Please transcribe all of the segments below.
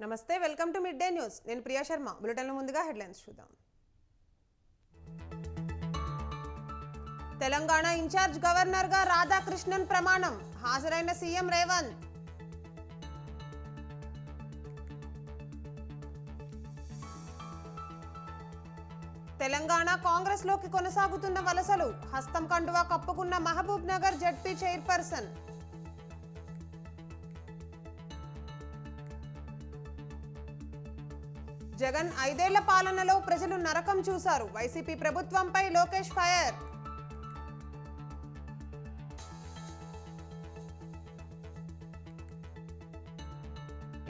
నమస్తే, welcome to mid day news. నేను ప్రియా శర్మ. బులెటిన్లో ముందుగా హెడ్లైన్స్ చూద్దాం. తెలంగాణ ఇన్ఛార్జ్ గవర్నర్గా రాధాకృష్ణన్ ప్రమాణం. హాజరైన సీఎం రేవంత్. తెలంగాణ కాంగ్రెస్లోకి కొనసాగుతున్న వలసలు. హస్తం కండువా కప్పుకున్న మహబూబ్ నగర్ జడ్పీ చైర్పర్సన్. జగన్ 5 ఏళ్ల పాలనలో ప్రజలు నరకం చూశారు. వైసీపీ ప్రభుత్వంపై లోకేష్ ఫైర్.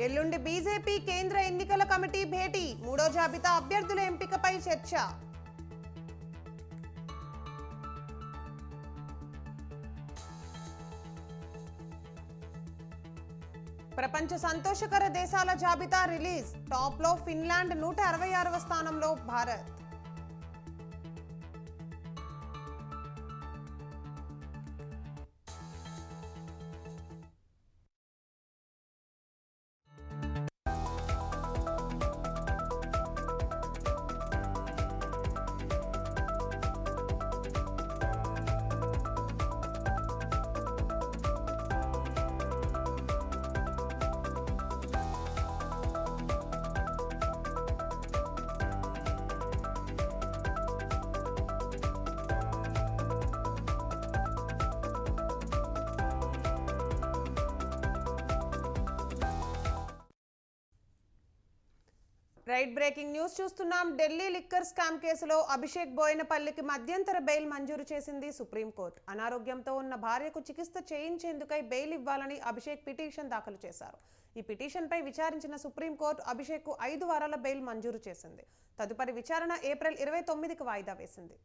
ఎల్లుండి బీజేపీ కేంద్ర ఎన్నికల కమిటీ భేటీ. 3వ జాబితా అభ్యర్థుల ఎంపికపై చర్చ. ప్రపంచ సంతోషకర దేశాల జాబితా రిలీజ్. టాప్ లో ఫిన్లాండ్, 166వ స్థానంలో భారత్. రైట్ బ్రేకింగ్ న్యూస్ చూస్తున్నాం. ఢిల్లీ లిక్కర్ స్కామ్ కేసులో అభిషేక్ బోయినపల్లికి మధ్యంతర బెయిల్ మంజూరు చేసింది సుప్రీంకోర్టు. అనారోగ్యంతో ఉన్న భార్యకు చికిత్స చేయించేందుకై బెయిల్ ఇవ్వాలని అభిషేక్ పిటిషన్ దాఖలు చేశారు. ఈ పిటిషన్పై విచారించిన సుప్రీంకోర్టు అభిషేక్కు 5 వారాల బెయిల్ మంజూరు చేసింది. తదుపరి విచారణ ఏప్రిల్ 29కి వాయిదా వేసింది.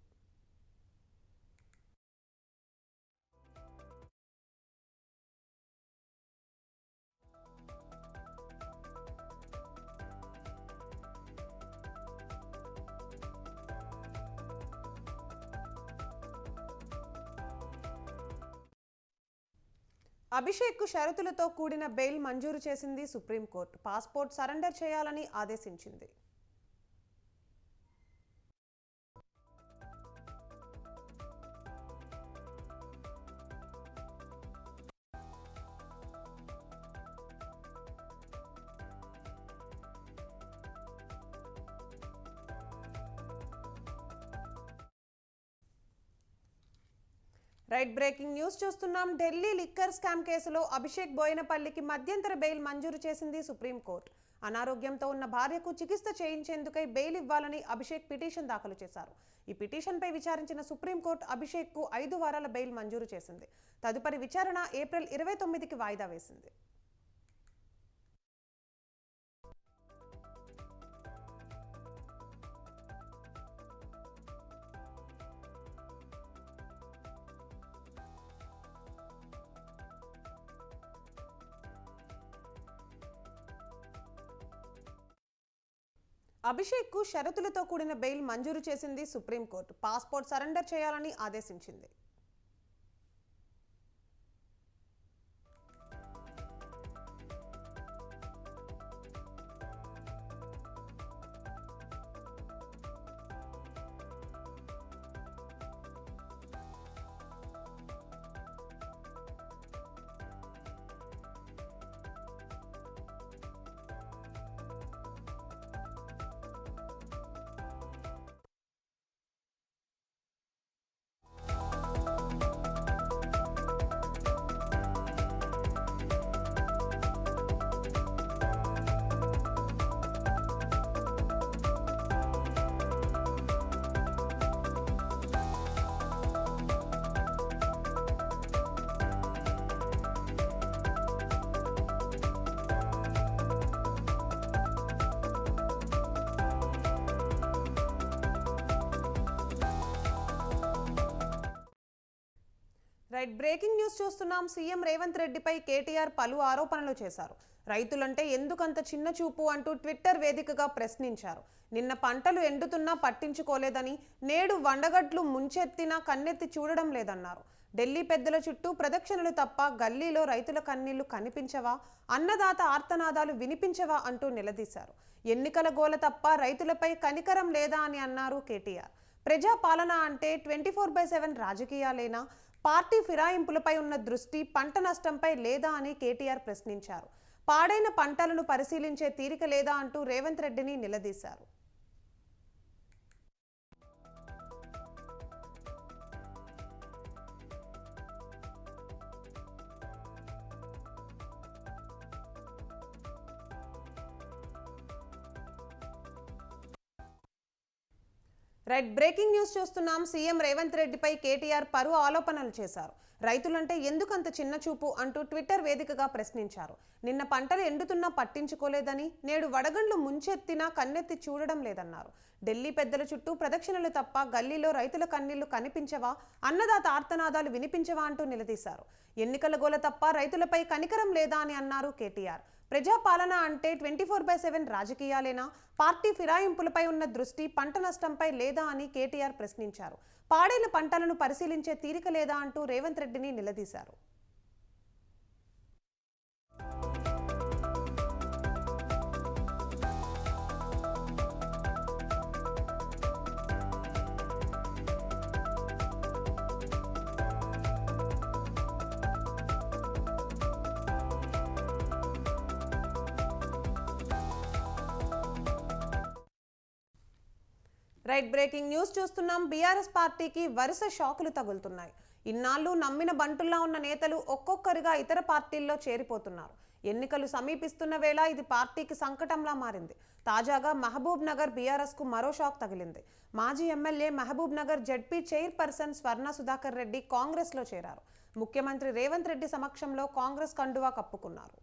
అభిషేక్కు షరతులతో కూడిన బెయిల్ మంజూరు చేసింది సుప్రీంకోర్టు. పాస్పోర్ట్ సరెండర్ చేయాలని ఆదేశించింది. రైట్ బ్రేకింగ్ న్యూస్ చూస్తున్నాం. ఢిల్లీ లిక్కర్ స్కామ్ కేసులో అభిషేక్ బోయినపల్లికి మధ్యంతర బెయిల్ మంజూరు చేసింది సుప్రీంకోర్టు. అనారోగ్యంతో ఉన్న భార్యకు చికిత్స చేయించేందుకై బెయిల్ ఇవ్వాలని అభిషేక్ పిటిషన్ దాఖలు చేశారు. ఈ పిటిషన్పై విచారించిన సుప్రీంకోర్టు అభిషేక్కు 5 వారాల బెయిల్ మంజూరు చేసింది. తదుపరి విచారణ ఏప్రిల్ 29కి వాయిదా వేసింది. అభిషేక్కు షరతులతో కూడిన బెయిల్ మంజూరు చేసింది సుప్రీంకోర్టు. పాస్పోర్ట్ సరెండర్ చేయాలని ఆదేశించింది. రైట్ బ్రేకింగ్ న్యూస్ చూస్తున్నాం. సీఎం రేవంత్ రెడ్డిపై కేటీఆర్ పలు ఆరోపణలు చేశారు. రైతులంటే ఎందుకంత చిన్న చూపు అంటూ ట్విట్టర్ వేదికగా ప్రశ్నించారు. నిన్న పంటలు ఎండుతున్నా పట్టించుకోలేదని, నేడు వండగడ్లు ముంచెత్తినా కన్నెత్తి చూడడం లేదన్నారు. ఢిల్లీ పెద్దల చుట్టూ ప్రదక్షిణలు తప్ప గల్లీలో రైతుల కన్నీళ్లు కనిపించవా, అన్నదాత ఆర్తనాదాలు వినిపించవా అంటూ నిలదీశారు. ఎన్నికల గోల తప్ప రైతులపై కనికరం లేదా అని అన్నారు కేటీఆర్. ప్రజా పాలన అంటే 24/7 రాజకీయాలేనా, పార్టీ ఫిరాయింపులపై ఉన్న దృష్టి పంట నష్టంపై లేదా అని కేటీఆర్ ప్రశ్నించారు. పాడైన పంటలను పరిశీలించే తీరిక లేదా అంటూ రేవంత్ రెడ్డిని నిలదీశారు. రైట్, బ్రేకింగ్ న్యూస్ చూస్తున్నాం. సీఎం రేవంత్ రెడ్డిపై కేటీఆర్ పరువు ఆరోపణలు చేశారు. రైతులంటే ఎందుకంత చిన్న చూపు అంటూ ట్విట్టర్ వేదికగా ప్రశ్నించారు. నిన్న పంటలు ఎండుతున్నా పట్టించుకోలేదని, నేడు వడగండ్లు ముంచెత్తినా కన్నెత్తి చూడడం లేదన్నారు. ఢిల్లీ పెద్దల చుట్టూ ప్రదక్షిణలు తప్ప గల్లీలో రైతుల కన్నీళ్లు కనిపించవా, అన్నదాత ఆర్తనాదాలు వినిపించవా అంటూ నిలదీశారు. ఎన్నికల గోల తప్ప రైతులపై కనికరం లేదా అని అన్నారు కేటీఆర్. ప్రజాపాలన అంటే 24/7 రాజకీయాలేనా, పార్టీ ఫిరాయింపులపై ఉన్న దృష్టి పంట నష్టంపై లేదా అని కేటీఆర్ ప్రశ్నించారు. పాడైన పంటలను పరిశీలించే తీరిక లేదా అంటూ రేవంత్ రెడ్డిని నిలదీశారు. రైట్, బ్రేకింగ్ న్యూస్ చూస్తున్నాం. బీఆర్ఎస్ పార్టీకి వరుస షాకులు తగులుతున్నాయి. ఇన్నాళ్ళు నమ్మిన బంటుల్లా ఉన్న నేతలు ఒక్కొక్కరిగా ఇతర పార్టీల్లో చేరిపోతున్నారు. ఎన్నికలు సమీపిస్తున్న వేళ ఇది పార్టీకి సంకటంలా మారింది. తాజాగా మహబూబ్ నగర్ బీఆర్ఎస్ కు మరో షాక్ తగిలింది. మాజీ MLA Mahabubnagar ZP chairperson Swarna Sudhakar Reddy Congress లో చేరారు. ముఖ్యమంత్రి రేవంత్ రెడ్డి సమక్షంలో కాంగ్రెస్ కండువా కప్పుకున్నారు.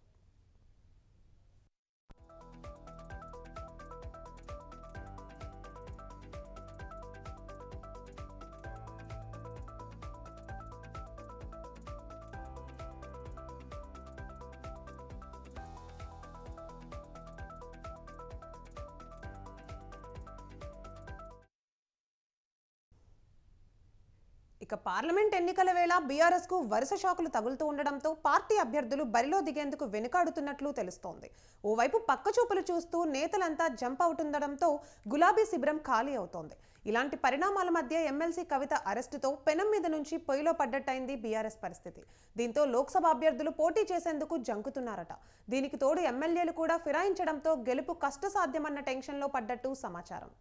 ఇక పార్లమెంట్ ఎన్నికల వేళ బీఆర్ఎస్ కు వరుస షాకులు తగులుతూ ఉండడంతో పార్టీ అభ్యర్థులు బరిలో దిగేందుకు వెనుకాడుతున్నట్లు తెలుస్తోంది. ఓవైపు పక్కచూపులు చూస్తూ నేతలంతా జంప్ అవుతుండడంతో గులాబీ శిబిరం ఖాళీ అవుతోంది. ఇలాంటి పరిణామాల మధ్య ఎమ్మెల్సీ కవిత అరెస్టుతో పెనం మీద నుంచి పొయ్యిలో పడ్డట్టయింది బీఆర్ఎస్ పరిస్థితి. దీంతో లోక్సభ అభ్యర్థులు పోటీ చేసేందుకు జంకుతున్నారట. దీనికి తోడు ఎమ్మెల్యేలు కూడా ఫిరాయించడంతో గెలుపు కష్టసాధ్యమన్న టెన్షన్లో పడ్డట్టు సమాచారం.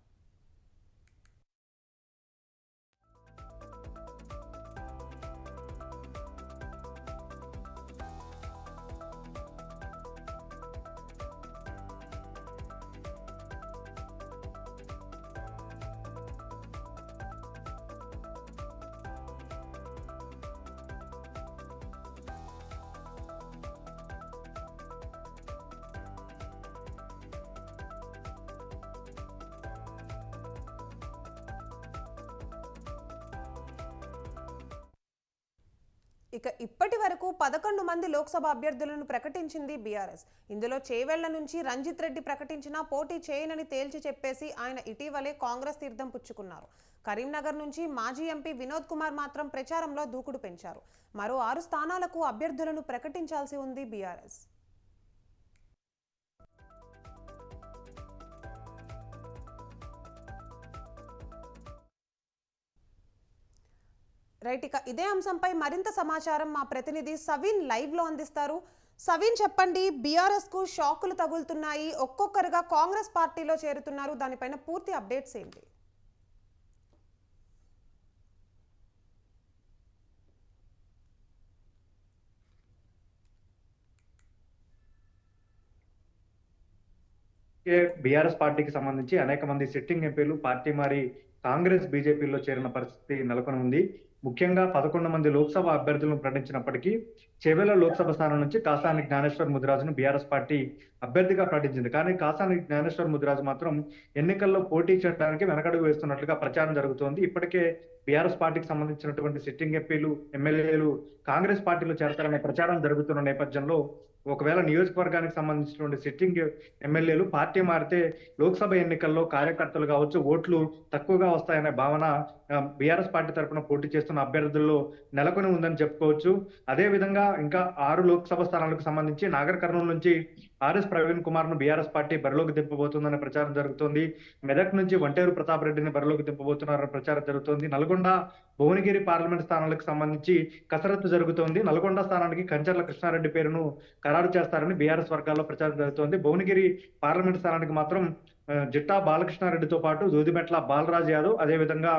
ఇక ఇప్పటి వరకు 11 మంది లోక్సభ అభ్యర్థులను ప్రకటించింది బీఆర్ఎస్. ఇందులో చేవెళ్ల నుంచి రంజిత్ రెడ్డి ప్రకటించినా పోటీ చేయనని తేల్చి చెప్పేసి ఆయన ఇటీవలే కాంగ్రెస్ తీర్థం పుచ్చుకున్నారు. కరీంనగర్ నుంచి మాజీ ఎంపీ వినోద్ కుమార్ మాత్రం ప్రచారంలో దూకుడు పెంచారు. మరో 6 స్థానాలకు అభ్యర్థులను ప్రకటించాల్సి ఉంది బీఆర్ఎస్. రైట్, ఇక ఇదే అంశంపై మరింత సమాచారం మా ప్రతినిధి సవీన్ లైవ్ లో అందిస్తారు. సవీన్, చెప్పండి, బీఆర్ఎస్ కు షాకులు తగులుతున్నాయి, ఒక్కొక్కరుగా కాంగ్రెస్ పార్టీలో చేరుతున్నారు, దానిపైన పూర్తి అప్డేట్స్ ఏంటి? బీఆర్ఎస్ పార్టీకి సంబంధించి అనేక మంది సిట్టింగ్ ఎంపీలు పార్టీ మారి కాంగ్రెస్ బీజేపీలో చేరిన పరిస్థితి నెలకొని ఉంది. ముఖ్యంగా 11 మంది లోక్సభ అభ్యర్థులను ప్రకటించినప్పటికీ చేవెళ్ల లోక్సభ స్థానం నుంచి కాసాని జ్ఞానేశ్వర్ ముదిరాజును బీఆర్ఎస్ పార్టీ అభ్యర్థిగా ప్రకటించింది. కానీ కాసాని జ్ఞానేశ్వర్ ముదిరాజు మాత్రం ఎన్నికల్లో పోటీ చేయడానికి వెనకడుగు వేస్తున్నట్లుగా ప్రచారం జరుగుతోంది. ఇప్పటికే బీఆర్ఎస్ పార్టీకి సంబంధించినటువంటి సిట్టింగ్ ఎంపీలు, ఎమ్మెల్యేలు కాంగ్రెస్ పార్టీలో చేరతారనే ప్రచారం జరుగుతున్న నేపథ్యంలో ఒకవేళ నియోజకవర్గానికి సంబంధించినటువంటి సిట్టింగ్ ఎమ్మెల్యేలు పార్టీ మారితే లోక్సభ ఎన్నికల్లో కార్యకర్తలు కావచ్చు ఓట్లు తక్కువగా వస్తాయనే భావన బీఆర్ఎస్ పార్టీ తరఫున పోటీ చేస్తున్న అభ్యర్థుల్లో నెలకొని ఉందని చెప్పుకోవచ్చు. అదే విధంగా ఇంకా 6 లోక్సభ స్థానాలకు సంబంధించి నాగర్ కర్నూలు నుంచి ఆర్ఎస్ ప్రవీణ్ కుమార్ ను బీఆర్ఎస్ పార్టీ బరిలోకి దింపబోతుందనే ప్రచారం జరుగుతోంది. మెదక్ నుంచి వంటేరు ప్రతాప్ రెడ్డిని బరిలోకి దింపబోతున్నారన్న ప్రచారం జరుగుతోంది. నల్గొండ, భువనగిరి పార్లమెంట్ స్థానాలకు సంబంధించి కసరత్తు జరుగుతోంది. నల్గొండ స్థానానికి కంచర్ల కృష్ణారెడ్డి పేరును ఖరారు చేస్తారని బీఆర్ఎస్ వర్గాల్లో ప్రచారం జరుగుతోంది. భువనగిరి పార్లమెంట్ స్థానానికి మాత్రం జిట్టా బాలకృష్ణారెడ్డితో పాటు జోదిమెట్ల బాలరాజ్ యాదవ్, అదేవిధంగా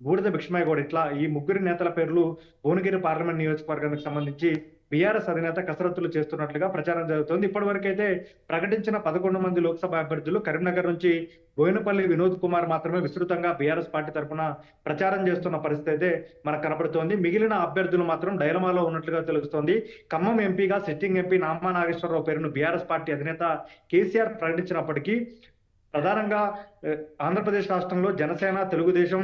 బూడిద భిక్షమయ్య గౌడ్, ఇట్లా ఈ ముగ్గురు నేతల పేర్లు భువనగిరి పార్లమెంట్ నియోజకవర్గానికి సంబంధించి బీఆర్ఎస్ అధినేత కసరత్తులు చేస్తున్నట్లుగా ప్రచారం జరుగుతోంది. ఇప్పటి వరకైతే ప్రకటించిన 11 మంది లోక్సభ అభ్యర్థులు కరీంనగర్ నుంచి బోయినపల్లి వినోద్ కుమార్ మాత్రమే విస్తృతంగా బీఆర్ఎస్ పార్టీ తరఫున ప్రచారం చేస్తున్న పరిస్థితి అయితే మనకు కనబడుతోంది. మిగిలిన అభ్యర్థులు మాత్రం డైలమాలో ఉన్నట్లుగా తెలుస్తోంది. ఖమ్మం ఎంపీగా సిట్టింగ్ ఎంపీ నామా నాగేశ్వరరావు పేరును బీఆర్ఎస్ పార్టీ అధినేత కేసీఆర్ ప్రకటించినప్పటికీ ప్రధానంగా ఆంధ్రప్రదేశ్ రాష్ట్రంలో జనసేన, తెలుగుదేశం,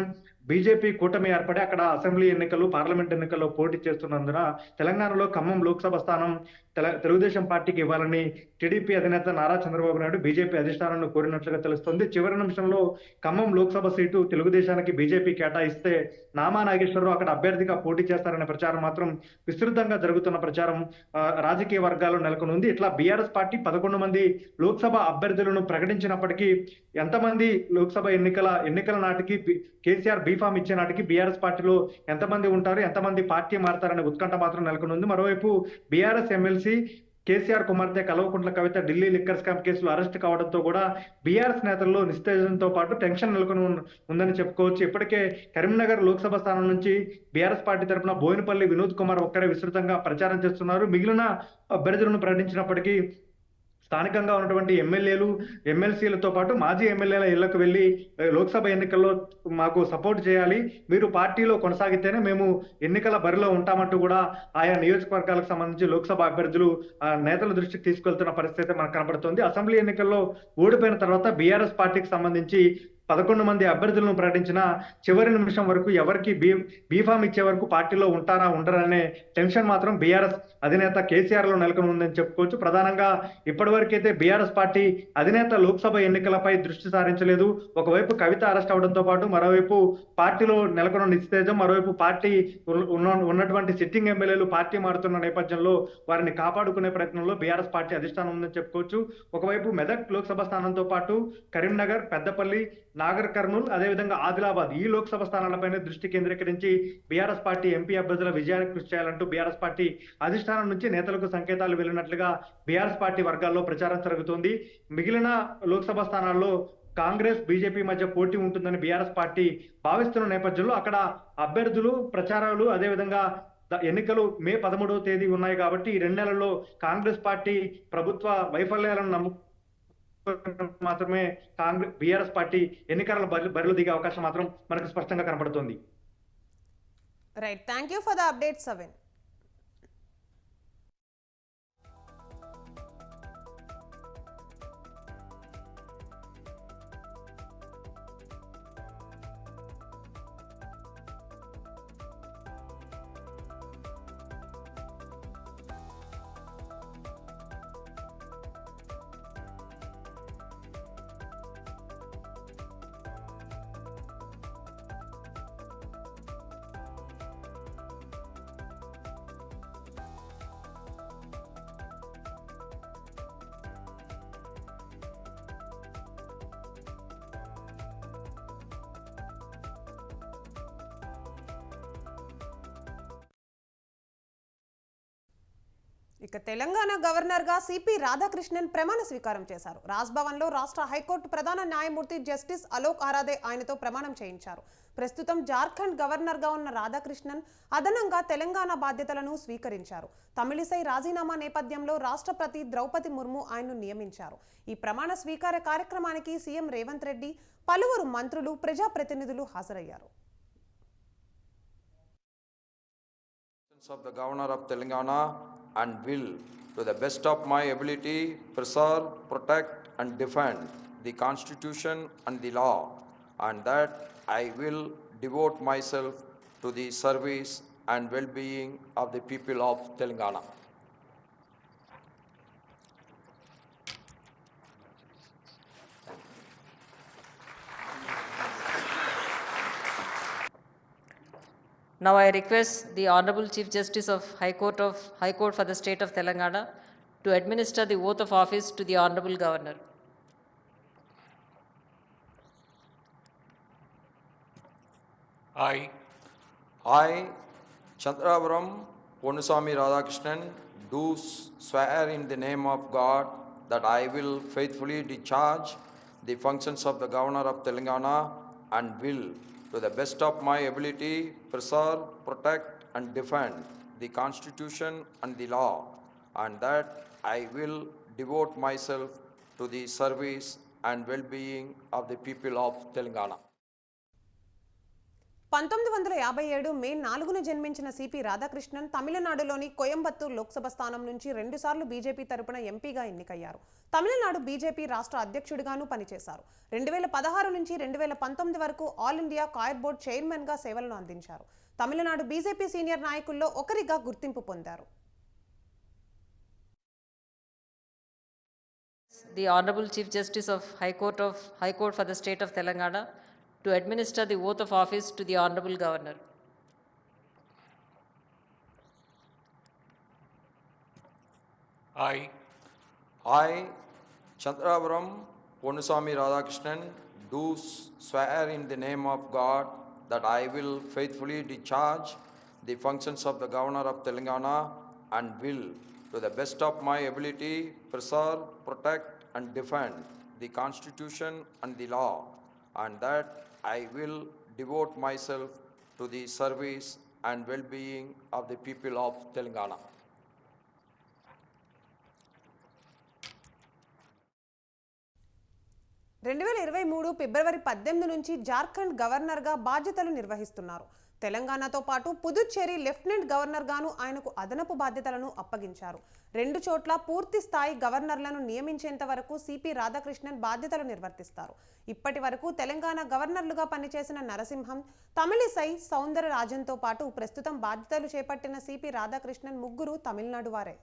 బీజేపీ కూటమి ఏర్పడి అక్కడ అసెంబ్లీ ఎన్నికలు, పార్లమెంట్ ఎన్నికల్లో పోటీ చేస్తున్నందున తెలంగాణలో ఖమ్మం లోక్సభ స్థానం తెలుగుదేశం పార్టీకి ఇవ్వాలని టీడీపీ అధినేత నారా చంద్రబాబు నాయుడు బీజేపీ అధిష్టానాన్ని కోరినట్లుగా తెలుస్తోంది. చివరి నిమిషంలో ఖమ్మం లోక్సభ సీటు తెలుగుదేశానికి బీజేపీ కేటాయిస్తే నామా నాగేశ్వరరావు అక్కడ అభ్యర్థిగా పోటీ చేస్తారనే ప్రచారం మాత్రం విస్తృతంగా జరుగుతున్న ప్రచారం రాజకీయ వర్గాల్లో నెలకొనుంది. ఇట్లా బీఆర్ఎస్ పార్టీ 11 మంది లోక్సభ అభ్యర్థులను ప్రకటించినప్పటికీ ఎంతమంది లోక్సభ ఎన్నికల నాటికి కేసీఆర్ బీఫామ్ ఇచ్చే నాటికి బీఆర్ఎస్ పార్టీలో ఎంతమంది ఉంటారు, ఎంతమంది పార్టీ మారుతారనే ఉత్కంఠ మాత్రం నెలకొనుంది. మరోవైపు బీఆర్ఎస్ ఎమ్మెల్సీ కేసీఆర్ కుమార్తె కల్వకుంట్ల కవిత ఢిల్లీ లిక్కర్ స్కామ్ కేసులో అరెస్ట్ కావడంతో కూడా బీఆర్ఎస్ నేతల్లో నిస్తేజంతో పాటు టెన్షన్ నెలకొని ఉందని చెప్పుకోవచ్చు. ఇప్పటికే కరీంనగర్ లోక్సభ స్థానం నుంచి బీఆర్ఎస్ పార్టీ తరఫున బోయినపల్లి వినోద్ కుమార్ ఒక్కరే విస్తృతంగా ప్రచారం చేస్తున్నారు. మిగిలిన అభ్యర్థులను ప్రకటించినప్పటికీ స్థానికంగా ఉన్నటువంటి ఎమ్మెల్యేలు, ఎమ్మెల్సీలతో పాటు మాజీ ఎమ్మెల్యేల ఇళ్లకు వెళ్లి లోక్సభ ఎన్నికల్లో మాకు సపోర్ట్ చేయాలి, మీరు పార్టీలో కొనసాగితేనే మేము ఎన్నికల బరిలో ఉంటామంటూ కూడా ఆయా నియోజకవర్గాలకు సంబంధించి లోక్సభ అభ్యర్థులు నేతల దృష్టికి తీసుకెళ్తున్న పరిస్థితి మనకు కనబడుతోంది. అసెంబ్లీ ఎన్నికల్లో ఓడిపోయిన తర్వాత బీఆర్ఎస్ పార్టీకి సంబంధించి 11 మంది అభ్యర్థులను ప్రకటించిన చివరి నిమిషం వరకు ఎవరికి బీఫామ్ ఇచ్చే వరకు పార్టీలో ఉంటారా ఉండరనే టెన్షన్ మాత్రం బీఆర్ఎస్ అధినేత కేసీఆర్ లో నెలకొని ఉందని చెప్పుకోవచ్చు. ప్రధానంగా ఇప్పటివరకైతే బీఆర్ఎస్ పార్టీ అధినేత లోక్సభ ఎన్నికలపై దృష్టి సారించలేదు. ఒకవైపు కవిత అరెస్ట్ అవడంతో పాటు మరోవైపు పార్టీలో నెలకొన్న నిస్తేజం, మరోవైపు పార్టీ ఉన్నటువంటి సిట్టింగ్ ఎమ్మెల్యేలు పార్టీ మారుతున్న నేపథ్యంలో వారిని కాపాడుకునే ప్రయత్నంలో బీఆర్ఎస్ పార్టీ అధిష్టానం ఉందని చెప్పుకోవచ్చు. ఒకవైపు మెదక్ లోక్సభ స్థానంతో పాటు కరీంనగర్, పెద్దపల్లి, నాగర్ కర్నూల్, అదేవిధంగా ఆదిలాబాద్ ఈ లోక్సభ స్థానాలపైనే దృష్టి కేంద్రీకరించి బీఆర్ఎస్ పార్టీ ఎంపీ అభ్యర్థుల విజయానికి కృషి చేయాలంటూ బీఆర్ఎస్ పార్టీ అధిష్టానం నుంచి నేతలకు సంకేతాలు వెళ్ళినట్లుగా బీఆర్ఎస్ పార్టీ వర్గాల్లో ప్రచారం జరుగుతోంది. మిగిలిన లోక్సభ స్థానాల్లో కాంగ్రెస్, బీజేపీ మధ్య పోటీ ఉంటుందని బీఆర్ఎస్ పార్టీ భావిస్తున్న నేపథ్యంలో అక్కడ అభ్యర్థులు, ప్రచారాలు, అదేవిధంగా ఎన్నికలు మే 13వ తేదీ ఉన్నాయి కాబట్టి ఈ 2 నెలల్లో కాంగ్రెస్ పార్టీ ప్రభుత్వ వైఫల్యాలను మాత్రమే బీఆర్ఎస్ పార్టీ ఎన్నికల బరిలో దిగే అవకాశం మాత్రం మనకు స్పష్టంగా కనబడుతోంది. Right, thank you for the update Savin. ఇక తెలంగాణ గవర్నర్గా సిపి రాధాకృష్ణన్ ప్రమాణ స్వీకారం చేశారు. రాజ్భవన్లో రాష్ట్ర హైకోర్టు ప్రధాన న్యాయమూర్తి జస్టిస్ అలోక్ ఆరాధే ఆయనతో ప్రమాణం చేయించారు. ప్రస్తుతం జార్ఖండ్ గవర్నర్గా ఉన్న రాధాకృష్ణన్ అదనంగా తెలంగాణ బాధ్యతలను స్వీకరించారు. తమిళిసై రాజీనామా నేపథ్యంలో రాష్ట్రపతి ద్రౌపది ముర్ము ఆయన్ను నియమించారు. ఈ ప్రమాణ స్వీకార కార్యక్రమానికి సీఎం రేవంత్ రెడ్డి, పలువురు మంత్రులు, ప్రజాప్రతినిధులు హాజరయ్యారు. Of the Governor of Telangana and will, to the best of my ability, preserve, protect and defend the Constitution and the law, and that I will devote myself to the service and well-being of the people of Telangana. Now I request the Honorable Chief Justice of High Court for the State of Telangana to administer the oath of office to the Honorable Governor. I, I, Chandravaram Ponusami Radhakrishnan, do swear in the name of God that I will faithfully discharge the functions of the Governor of Telangana and will, to the best of my ability, preserve, protect, and defend the Constitution and the law, and that I will devote myself to the service and well-being of the people of Telangana. 1957 మే 4న జన్మించిన CP Radhakrishnan తమిళనాడులోని కోయంబత్తూర్ లోక్సభ స్థానం నుంచి 2 సార్లు BJP తరపున ఎంపీగా ఎన్నికయ్యారు. Tamil Nadu BJP రాష్ట్ర అధ్యక్షుడిగాను పనిచేశారు. 2016 నుంచి 2019 వరకు all India coir board chairman గా సేవలను అందించారు. తమిళనాడు బీజేపీ సీనియర్ నాయకుల్లో ఒకరిగా గుర్తింపు పొందారు. The Honorable Chief Justice of High Court for the State of Telangana to administer the oath of office to the Honorable Governor. I, Chandravaram Ponusami Radhakrishnan, do swear in the name of God that I will faithfully discharge the functions of the Governor of Telangana and will, to the best of my ability, preserve, protect, and defend the Constitution and the law, and that I will devote myself to the service and well-being of the people of Telangana. ఫిబ్రవరి 18 నుంచి జార్ఖండ్ గవర్నర్గా బాధ్యతలు నిర్వహిస్తున్నారు. తెలంగాణతో పాటు Puducherry lieutenant గవర్నర్గాను ఆయనకు అదనపు బాధ్యతలను అప్పగించారు. 2 చోట్ల పూర్తి స్థాయి గవర్నర్లను నియమించేంత వరకు సిపి రాధాకృష్ణన్ బాధ్యతలు నిర్వర్తిస్తారు. ఇప్పటి వరకు తెలంగాణ గవర్నర్లుగా పనిచేసిన నరసింహం, తమిళిసై సౌందరరాజన్తో పాటు ప్రస్తుతం బాధ్యతలు చేపట్టిన సిపి రాధాకృష్ణన్ ముగ్గురు తమిళనాడు వారే.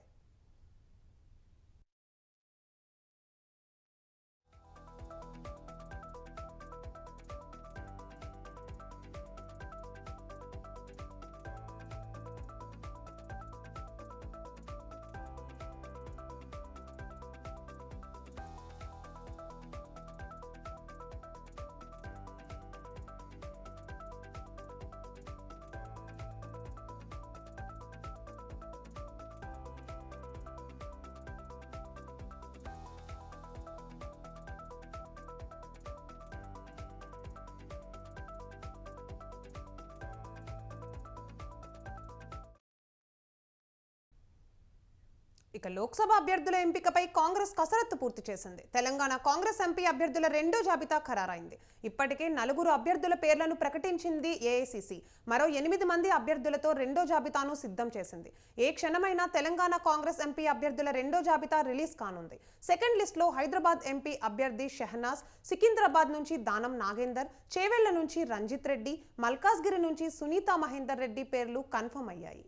ఇక లోక్సభ అభ్యర్థుల ఎంపికపై కాంగ్రెస్ కసరత్తు పూర్తి చేసింది. తెలంగాణ కాంగ్రెస్ ఎంపీ అభ్యర్థుల రెండో జాబితా ఖరారైంది. ఇప్పటికే 4 అభ్యర్థుల పేర్లను ప్రకటించింది ఏఐసిసి. మరో 8 మంది అభ్యర్థులతో రెండో జాబితాను సిద్ధం చేసింది. ఏ క్షణమైనా తెలంగాణ కాంగ్రెస్ ఎంపీ అభ్యర్థుల రెండో జాబితా రిలీజ్ కానుంది. సెకండ్ లిస్ట్లో హైదరాబాద్ ఎంపీ అభ్యర్థి షెహనాజ్, సికింద్రాబాద్ నుంచి దానం నాగేందర్, చేవెళ్ల నుంచి రంజిత్ రెడ్డి, మల్కాజ్గిరి నుంచి సునీతా మహేందర్ రెడ్డి పేర్లు కన్ఫర్మ్ అయ్యాయి.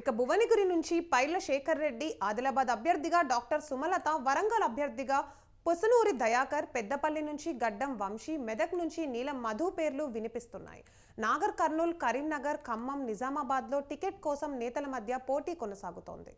ఇక భువనగిరి నుంచి పైర్ల శేఖర్ రెడ్డి, ఆదిలాబాద్ అభ్యర్థిగా డాక్టర్ సుమలత, వరంగల్ అభ్యర్థిగా పుసనూరి దయాకర్, పెద్దపల్లి నుంచి గడ్డం వంశీ, మెదక్ నుంచి నీలం మధు పేర్లు వినిపిస్తున్నాయి. నాగర్ కర్నూల్, కరీంనగర్, ఖమ్మం, నిజామాబాద్లో టికెట్ కోసం నేతల మధ్య పోటీ కొనసాగుతోంది.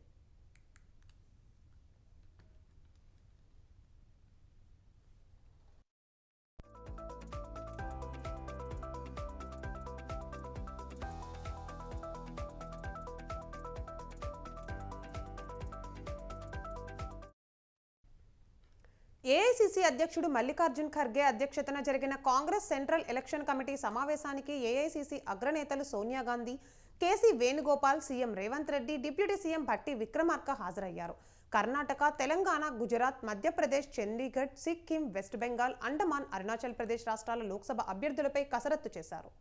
ఏఐసిసి అధ్యక్షుడు మల్లికార్జున్ ఖర్గే అధ్యక్షతన జరిగిన కాంగ్రెస్ సెంట్రల్ ఎలక్షన్ కమిటీ సమావేశానికి ఏఐసిసి అగ్రనేతలు Sonia Gandhi, KC Venugopal, CM Revanth Reddy, deputy CM Bhatti Vikramarka హాజరయ్యారు. కర్ణాటక, తెలంగాణ, గుజరాత్, మధ్యప్రదేశ్, చండీగఢ్, సిక్కిం, వెస్ట్ బెంగాల్, అండమాన్, అరుణాచల్ ప్రదేశ్ రాష్ట్రాల లోక్సభ అభ్యర్థులపై కసరత్తు చేశారు.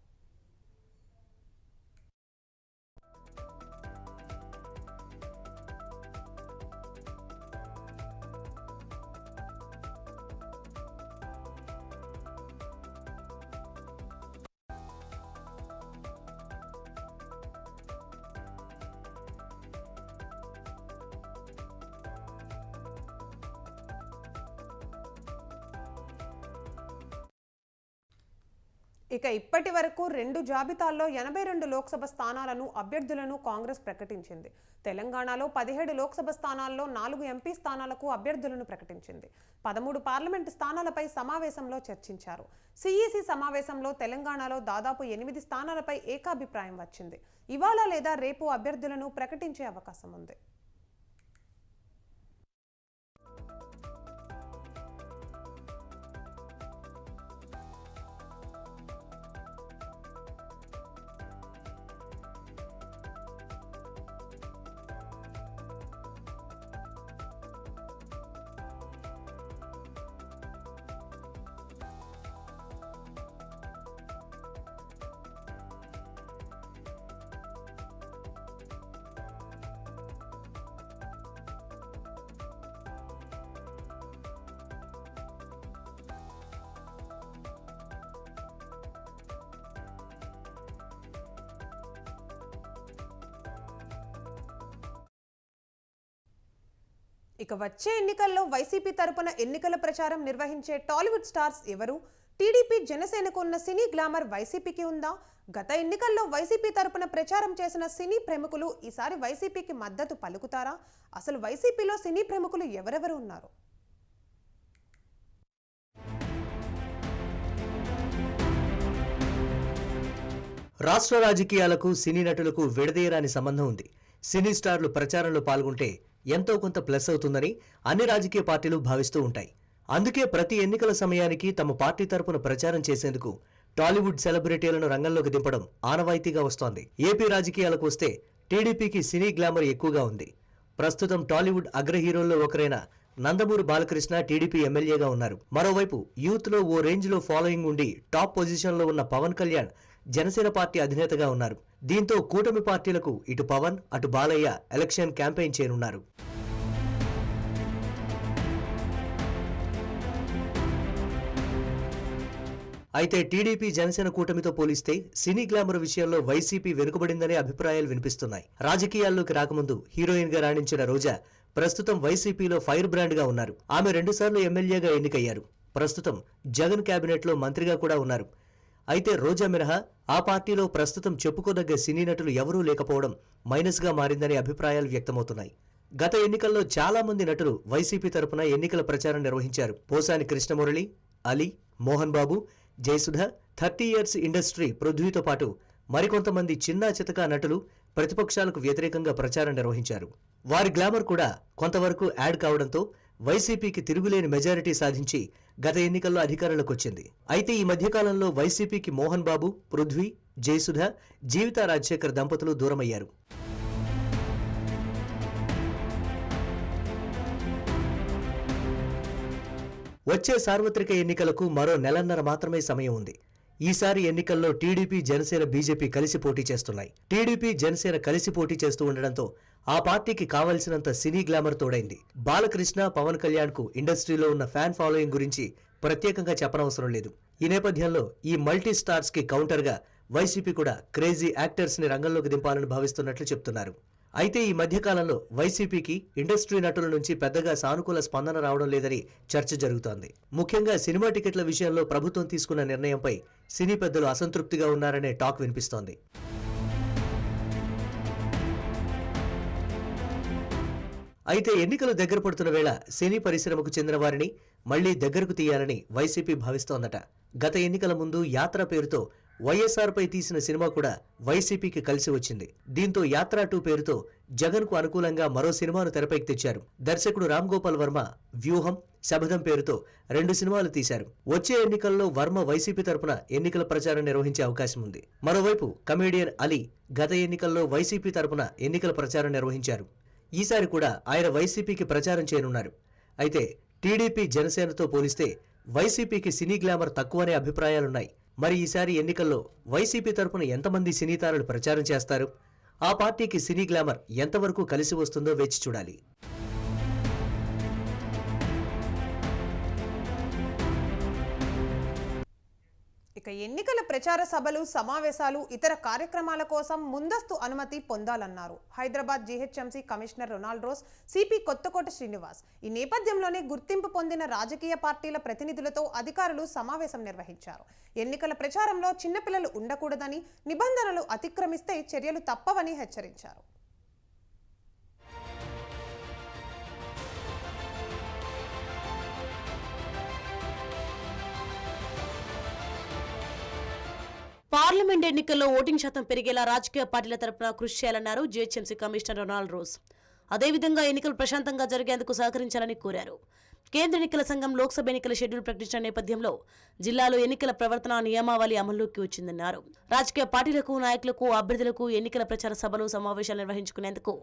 ఇక ఇప్పటి వరకు 2 జాబితాల్లో 82 లోక్సభ స్థానాలను అభ్యర్థులను కాంగ్రెస్ ప్రకటించింది. తెలంగాణలో 17 లోక్సభ స్థానాల్లో 4 ఎంపీ స్థానాలకు అభ్యర్థులను ప్రకటించింది. 13 పార్లమెంటు స్థానాలపై సమావేశంలో చర్చించారు. సిఈసి సమావేశంలో తెలంగాణలో దాదాపు 8 స్థానాలపై ఏకాభిప్రాయం వచ్చింది. ఇవాళ లేదా రేపు అభ్యర్థులను ప్రకటించే అవకాశం ఉంది. ఇక వచ్చే ఎన్నికల్లో వైసీపీ తరపున ఎన్నికల ప్రచారం నిర్వహించే టాలీవుడ్ స్టార్స్ ఎవరు? టీడీపీ జనసేనకు ఉన్న సినీ గ్లామర్ వైసీపీకి ఉందా? గత ఎన్నికల్లో వైసీపీ తరపున ప్రచారం చేసిన సినీ ప్రముఖులు ఈసారి వైసీపీకి మద్దతు పలుకుతారా? అసలు వైసీపీలో సినీ ప్రముఖులు ఎవరెవరు ఉన్నారు? రాష్ట్ర రాజకీయాలకు సినీ నటులకు విడదీయరాని సంబంధం ఉంది. సినీ స్టార్లు ప్రచారంలో పాల్గొంటే ఎంతో కొంత ప్లస్ అవుతుందని అన్ని రాజకీయ పార్టీలు భావిస్తూ ఉంటాయి. అందుకే ప్రతి ఎన్నికల సమయానికి తమ పార్టీ తరపున ప్రచారం చేసేందుకు టాలీవుడ్ సెలబ్రిటీలను రంగంలోకి దింపడం ఆనవాయితీగా వస్తోంది. ఏపీ రాజకీయాలకు వస్తే టీడీపీకి సినీ గ్లామర్ ఎక్కువగా ఉంది. ప్రస్తుతం టాలీవుడ్ అగ్ర హీరోల్లో ఒకరైన నందమూరి బాలకృష్ణ టీడీపీ ఎమ్మెల్యేగా ఉన్నారు. మరోవైపు యూత్ లో ఓ రేంజ్ లో ఫాలోయింగ్ ఉండి టాప్ పొజిషన్ లో ఉన్న పవన్ కళ్యాణ్ జనసేన పార్టీ అధినేతగా ఉన్నారు. దీంతో కూటమి పార్టీలకు ఇటు పవన్ అటు బాలయ్య ఎలక్షన్ క్యాంపెయిన్ చేయనున్నారు. అయితే టీడీపీ జనసేన కూటమితో పోలిస్తే సినీ గ్లామర్ విషయంలో వైసీపీ వెనుకబడిందనే అభిప్రాయాలు వినిపిస్తున్నాయి. రాజకీయాల్లోకి రాకముందు హీరోయిన్ గా రాణించిన రోజా ప్రస్తుతం వైసీపీలో ఫైర్ బ్రాండ్ గా ఉన్నారు. ఆమె 2 సార్లు ఎమ్మెల్యేగా ఎన్నికయ్యారు. ప్రస్తుతం జగన్ కేబినెట్ లో మంత్రిగా కూడా ఉన్నారు. అయితే రోజా మినహా ఆ పార్టీలో ప్రస్తుతం చెప్పుకోదగ్గ సినీ నటులు ఎవరూ లేకపోవడం మైనస్ గా మారిందనే అభిప్రాయాలు వ్యక్తమవుతున్నాయి. గత ఎన్నికల్లో చాలా మంది నటులు వైసీపీ తరపున ఎన్నికల ప్రచారం నిర్వహించారు. పోసాని కృష్ణమురళి, అలీ, మోహన్ బాబు, జయసుధ, 30 ఇయర్స్ ఇండస్ట్రీ పృథ్వీతో పాటు మరికొంతమంది చిన్నా చితకా నటులు ప్రతిపక్షాలకు వ్యతిరేకంగా ప్రచారం నిర్వహించారు. వారి గ్లామర్ కూడా కొంతవరకు యాడ్ కావడంతో వైసీపీకి తిరుగులేని మెజారిటీ సాధించి గత ఎన్నికల్లో అధికారంలోకి వచ్చింది. అయితే ఈ మధ్యకాలంలో వైసీపీకి మోహన్ బాబు, పృథ్వీ, జయసుధ, జీవితా రాజశేఖర్ దంపతులు దూరమయ్యారు. వచ్చే సార్వత్రిక ఎన్నికలకు మరో నెలన్నర మాత్రమే సమయం ఉంది. ఈసారి ఎన్నికల్లో టీడీపీ, జనసేన, బీజేపీ కలిసి పోటీ చేస్తున్నాయి. టీడీపీ, జనసేన కలిసి పోటీ చేస్తూ ఉండడంతో ఆ పార్టీకి కావలసినంత సినీ గ్లామర్ తోడైంది. బాలకృష్ణ, పవన్ కళ్యాణ్ కు ఇండస్ట్రీలో ఉన్న ఫ్యాన్ ఫాలోయింగ్ గురించి ప్రత్యేకంగా చెప్పనవసరం లేదు. ఈ నేపథ్యంలో ఈ మల్టీ స్టార్స్ కి కౌంటర్ గా వైసీపీ కూడా క్రేజీ యాక్టర్స్ ని రంగంలోకి దింపాలని భావిస్తున్నట్లు చెప్తున్నారు. అయితే ఈ మధ్యకాలంలో వైసీపీకి ఇండస్ట్రీ నటుల నుంచి పెద్దగా సానుకూల స్పందన రావడం లేదని చర్చ జరుగుతోంది. ముఖ్యంగా సినిమా టికెట్ల విషయంలో ప్రభుత్వం తీసుకున్న నిర్ణయంపై సినీ పెద్దలు అసంతృప్తిగా ఉన్నారనే టాక్ వినిపిస్తోంది. అయితే ఎన్నికలు దగ్గర పడుతున్న వేళ సినీ పరిశ్రమకు చెందిన వారిని మళ్లీ దగ్గరకు తీయాలని వైసీపీ భావిస్తోందట. గత ఎన్నికల ముందు యాత్ర పేరుతో వైఎస్ఆర్ పై తీసిన సినిమా కూడా వైసీపీకి కలిసి వచ్చింది. దీంతో యాత్ర 2 పేరుతో జగన్ కు అనుకూలంగా మరో సినిమాను తెరపైకి తెచ్చారు. దర్శకుడు రామ్ గోపాల్ వర్మ వ్యూహం, శబదం పేరుతో 2 సినిమాలు తీశారు. వచ్చే ఎన్నికల్లో వర్మ వైసీపీ తరపున ఎన్నికల ప్రచారం నిర్వహించే అవకాశం ఉంది. మరోవైపు కమెడియన్ అలీ గత ఎన్నికల్లో వైసీపీ తరపున ఎన్నికల ప్రచారం నిర్వహించారు. ఈసారి కూడా ఆయన వైసీపీకి ప్రచారం చేయనున్నారు. అయితే టీడీపీ, జనసేనతో పోలిస్తే వైసీపీకి సినీ గ్లామర్ తక్కువనే అభిప్రాయాలున్నాయి. మరి ఈసారి ఎన్నికల్లో వైసీపీ తరపున ఎంతమంది సినీ తారలు ప్రచారం చేస్తారు? ఆ పార్టీకి సినీ గ్లామర్ ఎంతవరకు కలిసి వస్తుందో వేచి చూడాలి. ఇక ఎన్నికల ప్రచార సభలు, సమావేశాలు, ఇతర కార్యక్రమాల కోసం ముందస్తు అనుమతి పొందాలన్నారు Hyderabad GHMC commissioner Ronald Rose, CP Kothakota Srinivas. ఈ నేపథ్యంలోనే గుర్తింపు పొందిన రాజకీయ పార్టీల ప్రతినిధులతో అధికారులు సమావేశం నిర్వహించారు. ఎన్నికల ప్రచారంలో చిన్నపిల్లలు ఉండకూడదని, నిబంధనలు అతిక్రమిస్తే చర్యలు తప్పవని హెచ్చరించారు. పార్లమెంట్ ఎన్నికల్లో ఓటింగ్ శాతం పెరిగేలా రాజకీయ పార్టీల తరపున కృషి చేయాలన్నారు జీహెచ్ఎంసీ కమిషనర్ రొనాల్డ్ రోస్. అదేవిధంగా ఎన్నికలు ప్రశాంతంగా జరిగేందుకు సహకరించాలని కోరారు. కేంద్ర ఎన్నికల సంఘం లోక్సభ ఎన్నికల షెడ్యూల్ ప్రకటించిన నేపథ్యంలో జిల్లాలో ఎన్నికల ప్రవర్తన నియమావళి అమల్లోకి వచ్చిందన్నారు. రాజకీయ పార్టీలకు, నాయకులకు, అభ్యర్థులకు ఎన్నికల ప్రచార సభలు, సమావేశాలు నిర్వహించుకునేందుకు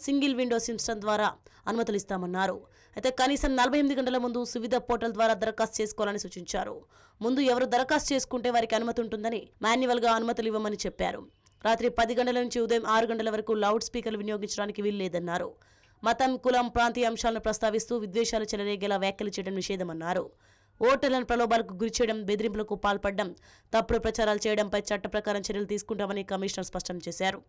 సింగిల్ విండో సిస్టమ్ ద్వారా అనుమతులు ఇస్తామన్నారు. అయితే కనీసం 48 గంటల ముందు సువిధ పోర్టల్ ద్వారా దరఖాస్తు చేసుకోవాలని సూచించారు. ముందు ఎవరు దరఖాస్తు చేసుకుంటే వారికి అనుమతి ఉంటుందని, మాన్యువల్ గా అనుమతులు ఇవ్వమని చెప్పారు. రాత్రి 10 గంటల నుంచి ఉదయం 6 గంటల వరకు లౌడ్ స్పీకర్లు వినియోగించడానికి వీల్లేదన్నారు. మతం, కులం, ప్రాంతీయ అంశాలను ప్రస్తావిస్తూ విద్వేషాలు చెలరేగేలా వ్యాఖ్యలు చేయడం నిషేధమన్నారు. ఓటర్లను ప్రలోభాలకు గురి చేయడం, బెదిరింపులకు పాల్పడడం, తప్పుడు ప్రచారాలు చేయడంపై చట్ట ప్రకారం చర్యలు తీసుకుంటామని కమిషనర్ స్పష్టం చేశారు.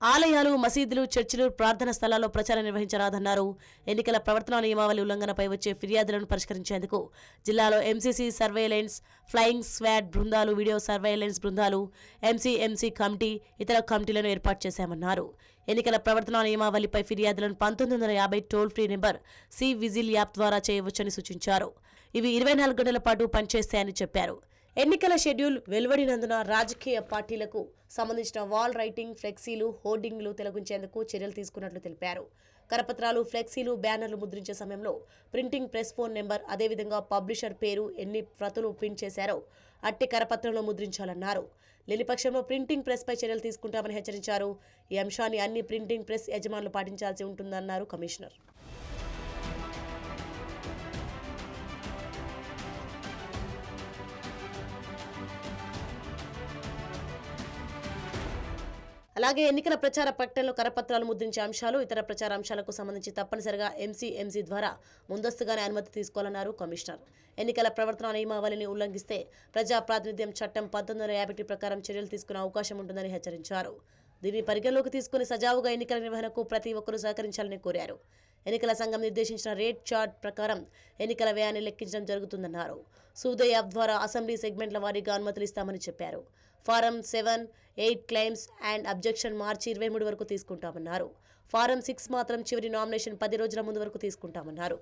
ఆలయాలు, మసీదులు, చర్చిలు, ప్రార్థన స్థలాల్లో ప్రచారం నిర్వహించరాదన్నారు. ఎన్నికల ప్రవర్తన నియమావళి ఉల్లంఘనపై వచ్చే ఫిర్యాదులను పరిష్కరించేందుకు జిల్లాలో ఎంసీసీ సర్వేలెన్స్, ఫ్లయింగ్ స్క్వాడ్ బృందాలు, వీడియో సర్వేలెన్స్ బృందాలు, ఎంసీ కమిటీ, ఇతర కమిటీలను ఏర్పాటు చేశామన్నారు. ఎన్నికల ప్రవర్తన నియమావళిపై ఫిర్యాదులను 1950 toll free number C vigil app ద్వారా చేయవచ్చని సూచించారు. ఇవి 24 గంటల పాటు పనిచేస్తాయని చెప్పారు. ఎన్నికల షెడ్యూల్ వెలువడినందున రాజకీయ పార్టీలకు సంబంధించిన వాల్ రైటింగ్, ఫ్లెక్సీలు, హోర్డింగ్లు తొలగించేందుకు చర్యలు తీసుకున్నట్లు తెలిపారు. కరపత్రాలు, ఫ్లెక్సీలు, బ్యానర్లు ముద్రించే సమయంలో ప్రింటింగ్ ప్రెస్ ఫోన్ నెంబర్, అదేవిధంగా పబ్లిషర్ పేరు, ఎన్ని ప్రతులు ప్రింట్ చేశారో అట్టి కరపత్రంలో ముద్రించాలన్నారు. లేని పక్షంలో ప్రింటింగ్ ప్రెస్పై చర్యలు తీసుకుంటామని హెచ్చరించారు. ఈ అంశాన్ని అన్ని ప్రింటింగ్ ప్రెస్ యజమానులు పాటించాల్సి ఉంటుందన్నారు కమిషనర్. అలాగే ఎన్నికల ప్రచార ప్రకటనలో కరపత్రాలు ముద్రించే అంశాలు, ఇతర ప్రచార అంశాలకు సంబంధించి తప్పనిసరిగా ఎంసీ ద్వారా ముందస్తుగానే అనుమతి తీసుకోవాలన్నారు కమిషనర్. ఎన్నికల ప్రవర్తన నియమావళిని ఉల్లంఘిస్తే ప్రజా ప్రాతినిధ్యం చట్టం 1951 ప్రకారం చర్యలు తీసుకునే అవకాశం ఉంటుందని హెచ్చరించారు. దీన్ని పరిగణలోకి తీసుకుని సజావుగా ఎన్నికల నిర్వహణకు ప్రతి ఒక్కరూ సహకరించాలని కోరారు. ఎన్నికల సంఘం నిర్దేశించిన రేట్ చార్ట్ ప్రకారం ఎన్నికల వ్యయాన్ని లెక్కించడం జరుగుతుందన్నారు. సూదే యాప్ ద్వారా అసెంబ్లీ సెగ్మెంట్ల వారీగా అనుమతులు ఇస్తామని చెప్పారు. ఫారం 7, 8 క్లెయిమ్స్ అండ్ అబ్జెక్షన్ మార్చి 23 వరకు తీసుకుంటామన్నారు. ఫారం 6 మాత్రం చివరి నామినేషన్ 10 రోజుల ముందు వరకు తీసుకుంటామన్నారు.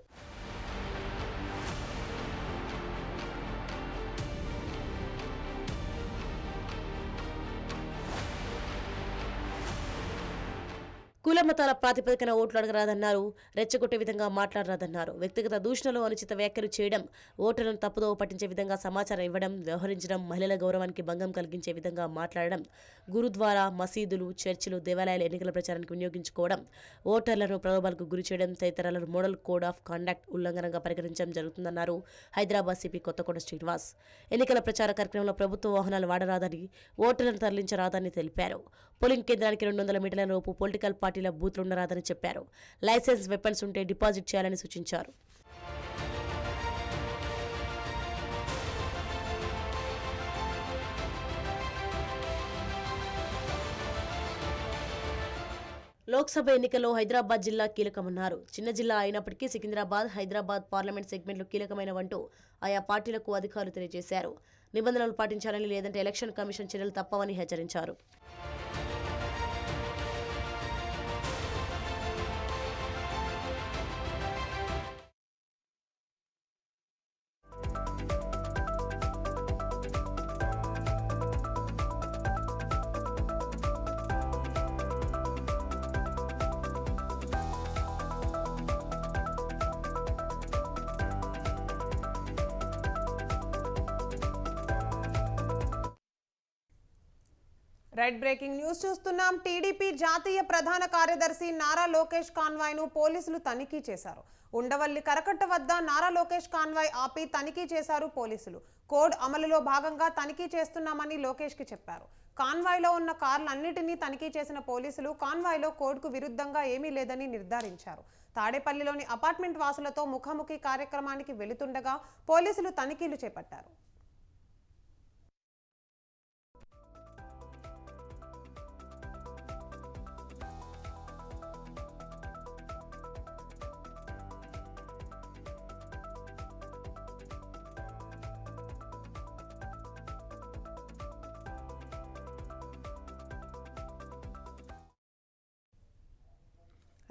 కుల మతాల ప్రాతిపదికన ఓట్లు అడగరాదన్నారు. రెచ్చగొట్టే విధంగా మాట్లాడరాదన్నారు. వ్యక్తిగత దూషణలు, అనుచిత వ్యాఖ్యలు చేయడం, ఓటర్లను తప్పుదోవ పట్టించే విధంగా సమాచారం ఇవ్వడం, వ్యవహరించడం, మహిళల గౌరవానికి భంగం కలిగించే విధంగా మాట్లాడడం, గురుద్వారా, మసీదులు, చర్చిలు, దేవాలయాల ఎన్నికల ప్రచారానికి వినియోగించుకోవడం, ఓటర్లను ప్రలోభాలకు గురి చేయడం తదితరాలను మోడల్ కోడ్ ఆఫ్ కండక్ట్ ఉల్లంఘనంగా పరిగణించడం జరుగుతుందన్నారు హైదరాబాద్ సిపి కొత్తకోట శ్రీనివాస్. ఎన్నికల ప్రచార కార్యక్రమంలో ప్రభుత్వ వాహనాలు వాడరాదని, ఓటర్లను తరలించరాదని తెలిపారు. పోలింగ్ కేంద్రానికి 200 మీటర్ల లోపు పొలిటికల్ పార్టీల బూత్లు ఉండరాదని చెప్పారు. లైసెన్స్, వెపన్స్ ఉంటే డిపాజిట్ చేయాలని సూచించారు. లోక్సభ ఎన్నికల్లో హైదరాబాద్ జిల్లా కీలకమన్నారు. చిన్న జిల్లా అయినప్పటికీ సికింద్రాబాద్, హైదరాబాద్ పార్లమెంట్ సెగ్మెంట్లు కీలకమైనవంటూ ఆయా పార్టీలకు అధికారులు తెలియజేశారు. నిబంధనలు పాటించాలని, లేదంటే ఎలక్షన్ కమిషన్ చర్యలు తప్పవని హెచ్చరించారు. రైట్ బ్రేకింగ్ న్యూస్ చూస్తున్నాం. టీడీపీ జాతీయ ప్రధాన కార్యదర్శి నారా లోకేష్ కాన్వాయ్ను పోలీసులు తనిఖీ చేశారు. ఉండవల్లి కరకట్ట వద్ద నారా లోకేష్ కాన్వాయ్ ఆపి తనిఖీ చేశారు పోలీసులు. కోడ్ అమలులో భాగంగా తనిఖీ చేస్తున్నామని లోకేష్కి చెప్పారు. కాన్వాయ్లో ఉన్న కార్లన్నిటినీ తనిఖీ చేసిన పోలీసులు కాన్వాయ్లో కోడ్కు విరుద్ధంగా ఏమీ లేదని నిర్ధారించారు. తాడేపల్లిలోని అపార్ట్మెంట్ వాసులతో ముఖాముఖి కార్యక్రమానికి వెళుతుండగా పోలీసులు తనిఖీలు చేపట్టారు.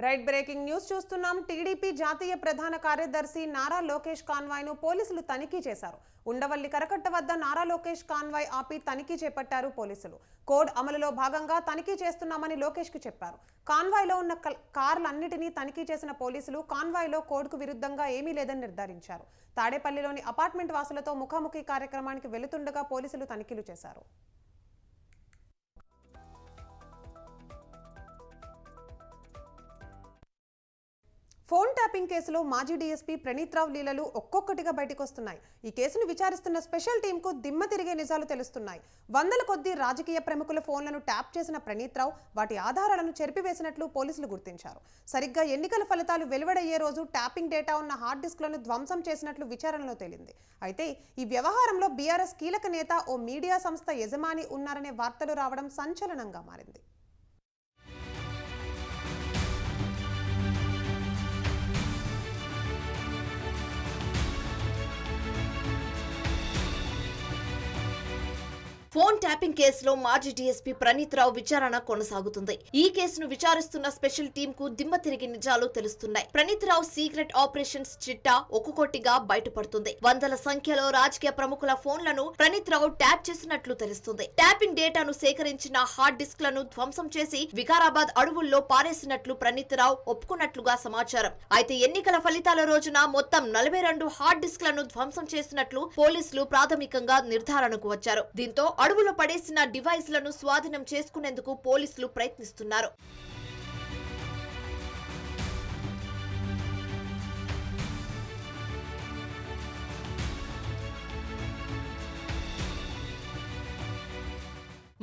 రైట్ బ్రేకింగ్ న్యూస్ చూస్తున్నాం. టీడీపీ జాతీయ ప్రధాన కార్యదర్శి నారా లోకేష్ కాన్వాయ్ను పోలీసులు తనిఖీ చేశారు. ఉండవల్లి కరకట్ట వద్ద నారా లోకేష్ కాన్వాయ్ ఆపి తనిఖీ చేపట్టారు పోలీసులు. కోడ్ అమలులో భాగంగా తనిఖీ చేస్తున్నామని లోకేష్కి చెప్పారు. కాన్వాయ్లో ఉన్న కార్లన్నిటినీ తనిఖీ చేసిన పోలీసులు కాన్వాయ్లో కోడ్కు విరుద్ధంగా ఏమీ లేదని నిర్ధారించారు. తాడేపల్లిలోని అపార్ట్మెంట్ వాసులతో ముఖాముఖి కార్యక్రమానికి వెళుతుండగా పోలీసులు తనిఖీలు చేశారు. ఫోన్ ట్యాపింగ్ కేసులో మాజీ డీఎస్పీ ప్రణీత్రావు లీలలు ఒక్కొక్కటిగా బయటకొస్తున్నాయి. ఈ కేసును విచారిస్తున్న స్పెషల్ టీంకు దిమ్మ తిరిగే నిజాలు తెలుస్తున్నాయి. వందల కొద్దీ రాజకీయ ప్రముఖుల ఫోన్లను ట్యాప్ చేసిన ప్రణీత్రావు వాటి ఆధారాలను చెరిపివేసినట్లు పోలీసులు గుర్తించారు. సరిగ్గా ఎన్నికల ఫలితాలు వెలువడయ్యే రోజు ట్యాపింగ్ డేటా ఉన్న హార్డ్ డిస్క్లను ధ్వంసం చేసినట్లు విచారణలో తేలింది. అయితే ఈ వ్యవహారంలో బీఆర్ఎస్ కీలక నేత ఓ మీడియా సంస్థ యజమాని ఉన్నారనే వార్తలు రావడం సంచలనంగా మారింది. ఫోన్ ట్యాపింగ్ కేసులో మాజీ డీఎస్పీ ప్రణీత్రావు విచారణ కొనసాగుతుంది. ఈ కేసును విచారిస్తున్న స్పెషల్ టీం కు దిమ్మ తిరిగి నిజాలు తెలుస్తున్నాయి. ప్రణీత్రావు సీక్రెట్ ఆపరేషన్స్ చిట్టా ఒక్కొక్కటిగా బయటపడుతుంది. వందల సంఖ్యలో రాజకీయ ప్రముఖుల ఫోన్లను ప్రణీత్రావు ట్యాప్ చేసినట్లు తెలుస్తుంది. ట్యాపింగ్ డేటాను సేకరించిన హార్డ్ డిస్క్లను ధ్వంసం చేసి వికారాబాద్ అడవుల్లో పారేసినట్లు ప్రణీత్రావు ఒప్పుకున్నట్లుగా సమాచారం. అయితే ఎన్నికల ఫలితాల రోజున మొత్తం 42 హార్డ్ డిస్క్లను ధ్వంసం చేసినట్లు పోలీసులు ప్రాథమికంగా నిర్ధారణకు వచ్చారు. దీంతో అడవులో పడేసిన డివైస్లను స్వాధీనం చేసుకునేందుకు పోలీసులు ప్రయత్నిస్తున్నారు.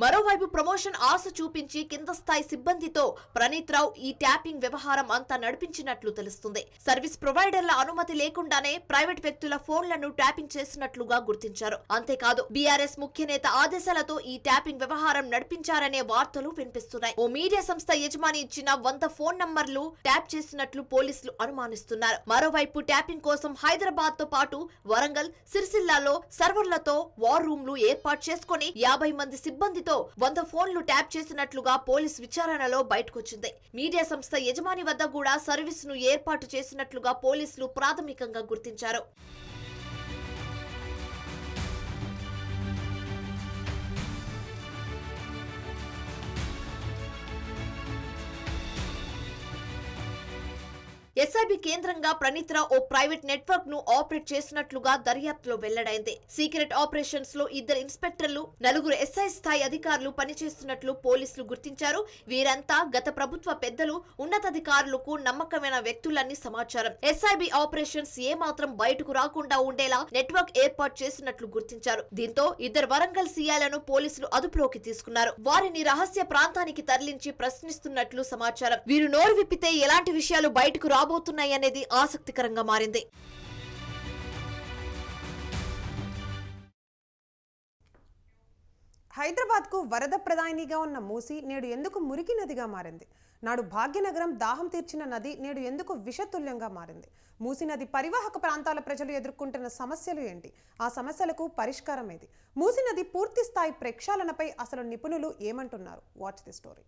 మరోవైపు ప్రమోషన్ ఆశ చూపించి కింద స్థాయి సిబ్బందితో ప్రణీత్రావు ఈ ట్యాపింగ్ వ్యవహారం అంతా నడిపించినట్లు తెలుస్తుంది. సర్వీస్ ప్రొవైడర్ల అనుమతి లేకుండానే ప్రైవేట్ వ్యక్తుల ఫోన్లను ట్యాపింగ్ చేసినట్లుగా గుర్తించారు. అంతేకాదు బీఆర్ఎస్ ముఖ్య నేత ఆదేశాలతో ఈ ట్యాపింగ్ వ్యవహారం నడిపించారనే వార్తలు వినిపిస్తున్నాయి. ఓ మీడియా సంస్థ యజమాని ఇచ్చిన 100 ఫోన్ నంబర్లు ట్యాప్ చేసినట్లు పోలీసులు అనుమానిస్తున్నారు. మరోవైపు ట్యాపింగ్ కోసం హైదరాబాద్ తో పాటు వరంగల్, సిరిసిల్లాలో సర్వర్లతో వార్ రూమ్లు ఏర్పాటు చేసుకుని 50 మంది సిబ్బందితో 100 ఫోన్లు ట్యాప్ చేసినట్లుగా పోలీస్ విచారణలో బయటకొచ్చింది. మీడియా సంస్థ యజమాని వద్ద కూడా సర్వీసును ఏర్పాటు చేసినట్లుగా పోలీసులు ప్రాథమికంగా గుర్తించారు. ఎస్ఐబి కేంద్రంగా ప్రణీత్రావు ఓ ప్రైవేట్ నెట్వర్క్ ను ఆపరేట్ చేసినట్లుగా దర్యాప్తులో వెల్లడైంది. సీక్రెట్ ఆపరేషన్స్ లో 2 ఇన్స్పెక్టర్లు, 4 ఎస్ఐ స్థాయి అధికారులు పనిచేస్తున్నట్లు పోలీసులు గుర్తించారు. వీరంతా గత ప్రభుత్వ పెద్దలు, ఉన్నతాధికారులకు నమ్మకమైన వ్యక్తులని సమాచారం. ఎస్ఐబి ఆపరేషన్స్ ఏమాత్రం బయటకు రాకుండా ఉండేలా నెట్వర్క్ ఏర్పాటు చేసినట్లు గుర్తించారు. దీంతో 2 వరంగల్ సీఐలను పోలీసులు అదుపులోకి తీసుకున్నారు. వారిని రహస్య ప్రాంతానికి తరలించి ప్రశ్నిస్తున్నట్లు సమాచారం. వీరు నోరు విప్పితే ఎలాంటి విషయాలు బయటకు రాబోతున్నాయనేది ఆసక్తికరంగా మారింది. హైదరాబాద్కు వరద ప్రధానిగా ఉన్న మూసీ నేడు ఎందుకు మురికి నదిగా మారింది? నాడు భాగ్యనగరం దాహం తీర్చిన నది నేడు ఎందుకు విషతుల్యంగా మారింది? మూసీ నది పరివాహక ప్రాంతాల ప్రజలు ఎదుర్కొంటున్న సమస్యలు ఏంటి? ఆ సమస్యలకు పరిష్కారం ఏది? మూసీ నది పూర్తి స్థాయి ప్రక్షాళనపై అసలు నిపుణులు ఏమంటున్నారు? Watch the story.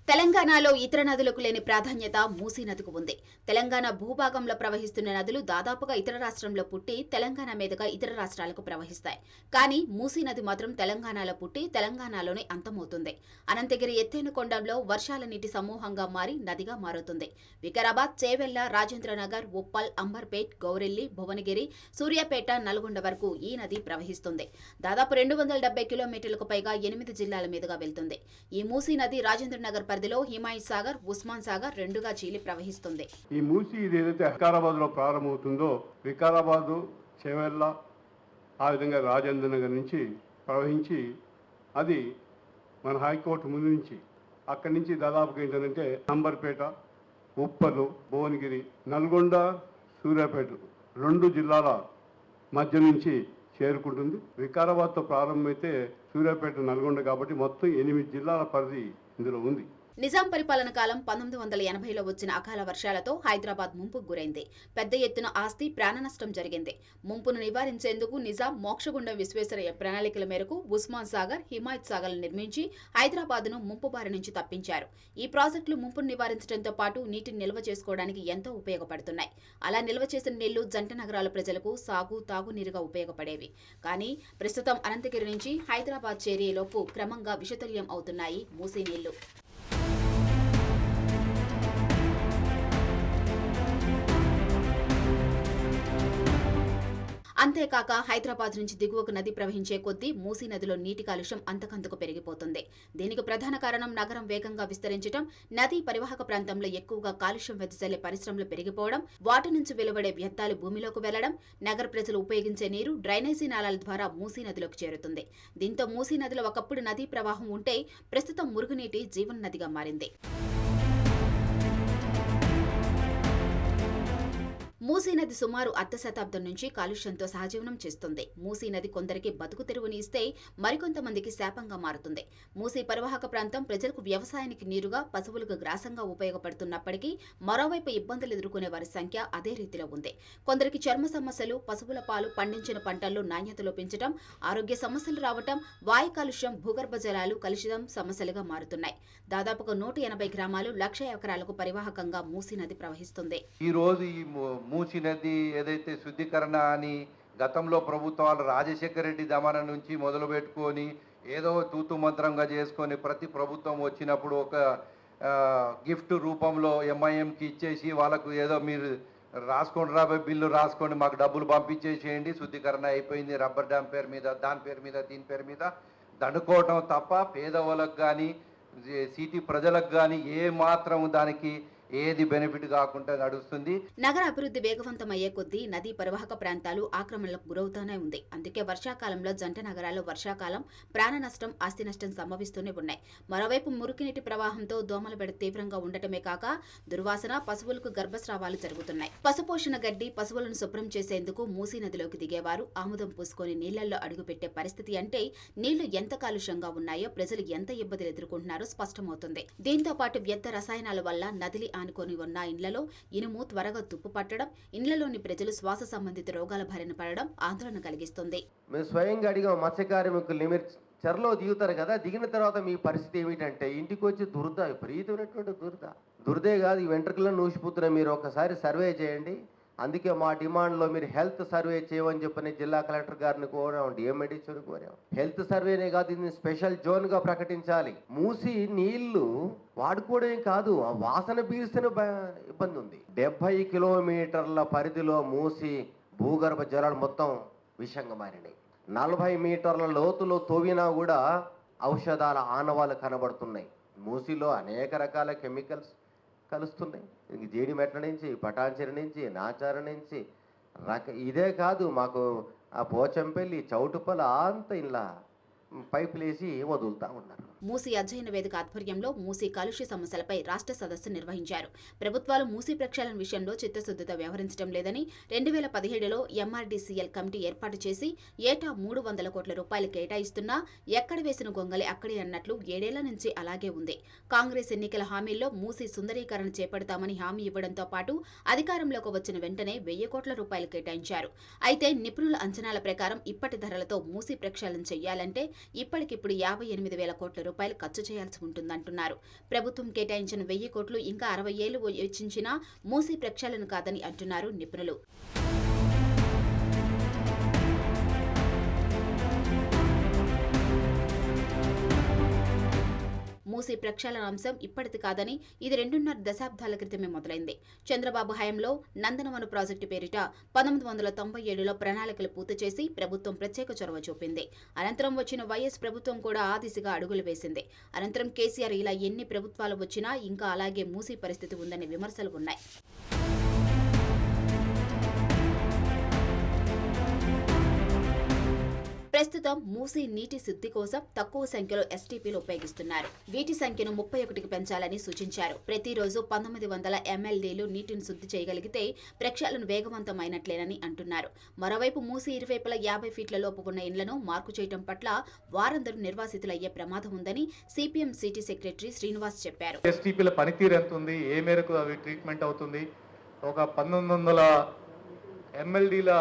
తెలంగాణలో ఇతర నదులకు లేని ప్రాధాన్యత మూసీ నదికి ఉంది. తెలంగాణ భూభాగంలో ప్రవహిస్తున్న నదులు దాదాపుగా ఇతర రాష్ట్రంలో పుట్టి తెలంగాణ మీదుగా ఇతర రాష్ట్రాలకు ప్రవహిస్తాయి. కానీ మూసీ నది మాత్రం తెలంగాణలో పుట్టి తెలంగాణలోనే అంతమవుతుంది. అనంతగిరి ఎత్తైన కొండంలో వర్షాల నీటి సమూహంగా మారి నదిగా మారుతుంది. వికారాబాద్, చేవెళ్ల, రాజేంద్రనగర్, ఉప్పల్, అంబర్పేట్, గౌరెల్లి, భువనగిరి, సూర్యాపేట, నల్గొండ వరకు ఈ నది ప్రవహిస్తుంది. దాదాపు 270 కిలోమీటర్లకు పైగా 8 జిల్లాల మీదుగా వెళ్తుంది. ఈ మూసీ నది రాజేంద్రనగర్ పరిధిలో హిమాయత్ సాగర్, ఉస్మాన్ సాగర్ రెండుగా చీలి ప్రవహిస్తుంది. ఈ మూసీ ఇది ఏదైతే వికారాబాద్ లో ప్రారంభమవుతుందో వికారాబాదు, చేవెళ్ళ, ఆ విధంగా రాజేంద్ర నగర్ నుంచి ప్రవహించి అది మన హైకోర్టు ముందు నుంచి అక్కడి నుంచి దాదాపుగా ఏంటంటే అంబర్పేట, ఉప్పలు, భువనగిరి, నల్గొండ, సూర్యాపేట 2 జిల్లాల మధ్య నుంచి చేరుకుంటుంది. వికారాబాద్తో ప్రారంభమైతే సూర్యాపేట, నల్గొండ కాబట్టి మొత్తం 8 జిల్లాల పరిధి ఇందులో ఉంది. నిజాం పరిపాలన కాలం 1980లో వచ్చిన అకాల వర్షాలతో హైదరాబాద్ ముంపుకు గురైంది. పెద్ద ఎత్తున ఆస్తి, ప్రాణ నష్టం జరిగింది. ముంపును నివారించేందుకు నిజాం మోక్షగుండం విశ్వేశ్వరయ్య ప్రణాళికల మేరకు ఉస్మాన్ సాగర్, హిమాయత్ సాగర్లు నిర్మించి హైదరాబాద్ను ముంపు బారి నుంచి తప్పించారు. ఈ ప్రాజెక్టులు ముంపును నివారించడంతో పాటు నీటిని నిల్వ చేసుకోవడానికి ఎంతో ఉపయోగపడుతున్నాయి. అలా నిల్వ చేసిన నీళ్లు జంట నగరాల ప్రజలకు సాగు, తాగునీరుగా ఉపయోగపడేవి. కానీ ప్రస్తుతం అనంతగిరి నుంచి హైదరాబాద్ చేరేలోపు క్రమంగా విషతుల్యం అవుతున్నాయి మూసీ నీళ్లు. అంతేకాక హైదరాబాద్ నుంచి దిగువకు నది ప్రవహించే కొద్దీ మూసీ నదిలో నీటి కాలుష్యం అంతకంతకు పెరిగిపోతుంది. దీనికి ప్రధాన కారణం నగరం వేగంగా విస్తరించడం, నదీ పరివాహక ప్రాంతంలో ఎక్కువగా కాలుష్యం వెదజల్లే పరిశ్రమలు పెరిగిపోవడం, వాటి నుంచి వెలువడే వ్యర్థాలు భూమిలోకి వెళ్లడం, నగర ప్రజలు ఉపయోగించే నీరు డ్రైనేజీ నాలాల ద్వారా మూసీ నదిలోకి చేరుతుంది. దీంతో మూసీ నదిలో ఒకప్పుడు నదీ ప్రవాహం ఉంటే ప్రస్తుతం మురుగునీటి జీవన నదిగా మారింది. మూసీ నది సుమారు అర్ధ శతాబ్దం నుంచి కాలుష్యంతో సహజీవనం చేస్తుంది. మూసీ నది కొందరికి బతుకు తెరువుని ఇస్తే మరికొంతమందికి శాపంగా మారుతుంది. మూసీ పరివాహక ప్రాంతం ప్రజలకు వ్యవసాయానికి నీరుగా, పశువులకు గ్రాసంగా ఉపయోగపడుతున్నప్పటికీ మరోవైపు ఇబ్బందులు ఎదుర్కొనే వారి సంఖ్య అదే రీతిలో ఉంది. కొందరికి చర్మ సమస్యలు, పశువుల పాలు, పండించిన పంటల్లో నాణ్యత లోపించడం, ఆరోగ్య సమస్యలు రావటం, వాయు కాలుష్యం, భూగర్భ జలాలు కలుషితం సమస్యలుగా మారుతున్నాయి. దాదాపుగా 180 గ్రామాలు, 1,00,000 ఎకరాలకు పరివాహకంగా మూసీ నది ప్రవహిస్తుంది. ఈ రోజు ఈ మూసీ నది ఏదైతే శుద్ధీకరణ అని గతంలో ప్రభుత్వాలు రాజశేఖర రెడ్డి దమనం నుంచి మొదలు పెట్టుకొని ఏదో తూతు మంత్రంగా చేసుకొని ప్రతి ప్రభుత్వం వచ్చినప్పుడు ఒక గిఫ్ట్ రూపంలో ఎంఐఎంకి ఇచ్చేసి వాళ్ళకు ఏదో మీరు రాసుకోండి రాబోయే బిల్లు రాసుకోండి, మాకు డబ్బులు పంపించేసేయండి, శుద్ధీకరణ అయిపోయింది, రబ్బర్ డ్యామ్ పేరు మీద, దాని పేరు మీద, దీని పేరు మీద దండుకోవటం తప్ప పేదవాళ్ళకు కానీ సిటీ ప్రజలకు కానీ ఏ మాత్రం దానికి ఏది బెనిఫిట్ కాకుండా నడుస్తుంది. నగర అభివృద్ధి వేగవంతమయ్యే కొద్దీ నదీ పరివాహక ప్రాంతాలు ఆక్రమణలకు గురవుతూనే ఉంది. అందుకే వర్షాకాలంలో జంట నగరాల్లో వర్షాకాలం ప్రాణ నష్టం, ఆస్తి నష్టం సంభవిస్తూనే ఉన్నాయి. మరోవైపు మురికినీటి ప్రవాహంతో దోమల బెడ తీవ్రంగా ఉండటమే కాక దుర్వాసన, పశువులకు గర్భస్రావాలు జరుగుతున్నాయి. పశుపోషణ గడ్డి, పశువులను శుభ్రం చేసేందుకు మూసీ నదిలోకి దిగేవారు ఆముదం పూసుకొని నీళ్లలో అడుగుపెట్టే పరిస్థితి అంటే నీళ్లు ఎంత కాలుష్యంగా ఉన్నాయో, ప్రజలు ఎంత ఇబ్బందులు ఎదుర్కొంటున్నారో స్పష్టమవుతుంది. దీంతో పాటు వ్యర్థ రసాయనాల వల్ల నదిలి ఆనుకొని ఉన్న ఇండ్లలో ఇనుము త్వరగా తుప్పు పట్టడం, ఇండ్లలోని ప్రజలు శ్వాస సంబంధిత రోగాల బారిన పడడం ఆందోళన కలిగిస్తుంది. మేము స్వయంగా అడిగా మత్స్యకార్మికుల్ని, మీరు చెరలో దిగుతారు కదా, దిగిన తర్వాత మీ పరిస్థితి ఏమిటంటే ఇంటికి వచ్చి దురద, విపరీతమైనటువంటి దురదే కాదు, ఈ వెంట్రుకలను నూసిపోతున్నాయి. మీరు ఒకసారి సర్వే చేయండి. అందుకే మా డిమాండ్లో మీరు హెల్త్ సర్వే చేయమని చెప్పని జిల్లా కలెక్టర్ గారిని కోరాం, డిఎంఎడిసిని కోరాం. హెల్త్ సర్వేనే కాదు, ఇది స్పెషల్ జోన్గా ప్రకటించాలి. మూసి నీళ్లు వాడుకోవడమే కాదు, ఆ వాసన పీల్స్తేనే ఇబ్బంది ఉంది. 70 కిలోమీటర్ల పరిధిలో మూసి భూగర్భ జలాలు మొత్తం విషంగా మారినాయి. 40 మీటర్ల లోతులో తవ్వినా కూడా ఔషధాల ఆనవాళ్ళు కనబడుతున్నాయి. మూసిలో అనేక రకాల కెమికల్స్ కలుస్తున్నాయి. జీడి మెట్ల నుంచి, పటాన్చెరు నుంచి, నాచారం నుంచి ఇదే కాదు, మాకు ఆ పోచంపల్లి, చౌటుపల అంత ఇలా పైపులేసి వదులుతా ఉన్నారు. మూసీ అధ్యయన వేదిక ఆధ్వర్యంలో మూసీ కాలుష్య సమస్యలపై రాష్ట్ర సదస్సు నిర్వహించారు. ప్రభుత్వాలు మూసీ ప్రక్షాళన విషయంలో చిత్తశుద్ధితో వ్యవహరించడం లేదని 2017లో ఎంఆర్డీసీఎల్ కమిటీ ఏర్పాటు చేసి ఏటా 300 కోట్ల రూపాయలు కేటాయిస్తున్నా ఎక్కడ వేసిన గొంగలి అక్కడే అన్నట్లు 7 ఏళ్ల నుంచి అలాగే ఉంది. కాంగ్రెస్ ఎన్నికల హామీల్లో మూసీ సుందరీకరణ చేపడతామని హామీ ఇవ్వడంతో పాటు అధికారంలోకి వచ్చిన వెంటనే 1000 కోట్ల రూపాయలు కేటాయించారు. అయితే నిపుణుల అంచనాల ప్రకారం ఇప్పటి ధరలతో మూసీ ప్రక్షాళన చేయాలంటే ఇప్పటికిప్పుడు 58,000 కోట్ల రూపాయలు ఖర్చు చేయాల్సి ఉంటుందంటున్నారు. ప్రభుత్వం కేటాయించిన 1000 కోట్లు ఇంకా 60 ఏళ్లు వెచ్చించినా మూసీ ప్రక్షాళన కాదని అంటున్నారు నిపుణులు. మూసీ ప్రక్షాళన అంశం ఇప్పటిది కాదని ఇది 2.5 దశాబ్దాల క్రితమే మొదలైంది. చంద్రబాబు హయాంలో నందనవన ప్రాజెక్టు పేరిట 1997లో ప్రణాళికలు పూర్తి చేసి ప్రభుత్వం ప్రత్యేక చొరవ చూపింది. అనంతరం వచ్చిన వైఎస్ ప్రభుత్వం కూడా ఆ దిశగా అడుగులు వేసింది. అనంతరం కేసీఆర్ ఇలా ఎన్ని ప్రభుత్వాలు వచ్చినా ఇంకా అలాగే మూసీ పరిస్థితి ఉందనే విమర్శలు ఉన్నాయి. ప్రస్తుతం మూసీ నీటి శుద్ధి కోసం తక్కువ సంఖ్యలో ఎస్టీపీలు ఉపయోగిస్తున్నారు. వీటి సంఖ్యను 31కి పెంచాలని సూచించారు. ప్రతిరోజు 1900 MLDలు నీటిని శుద్ధి చేయగలిగితే ప్రక్షాళన వేగవంతమైనట్లేనని అంటున్నారు. మరోవైపు మూసీ ఇరువైపులా 50 ఫీట్ల లోపు ఉన్న ఇండ్లను మార్కు చేయడం పట్ల వారందరూ నిర్వాసితులయ్యే ప్రమాదం ఉందని సిపిఎం సిటీ సెక్రటరీ శ్రీనివాస్ చెప్పారు. ఎస్టీపీల పనితీరు ఎంత ఉంది, ఏ మేరకు అవి ట్రీట్మెంట్ అవుతుంది, ఒక 1900 MLDల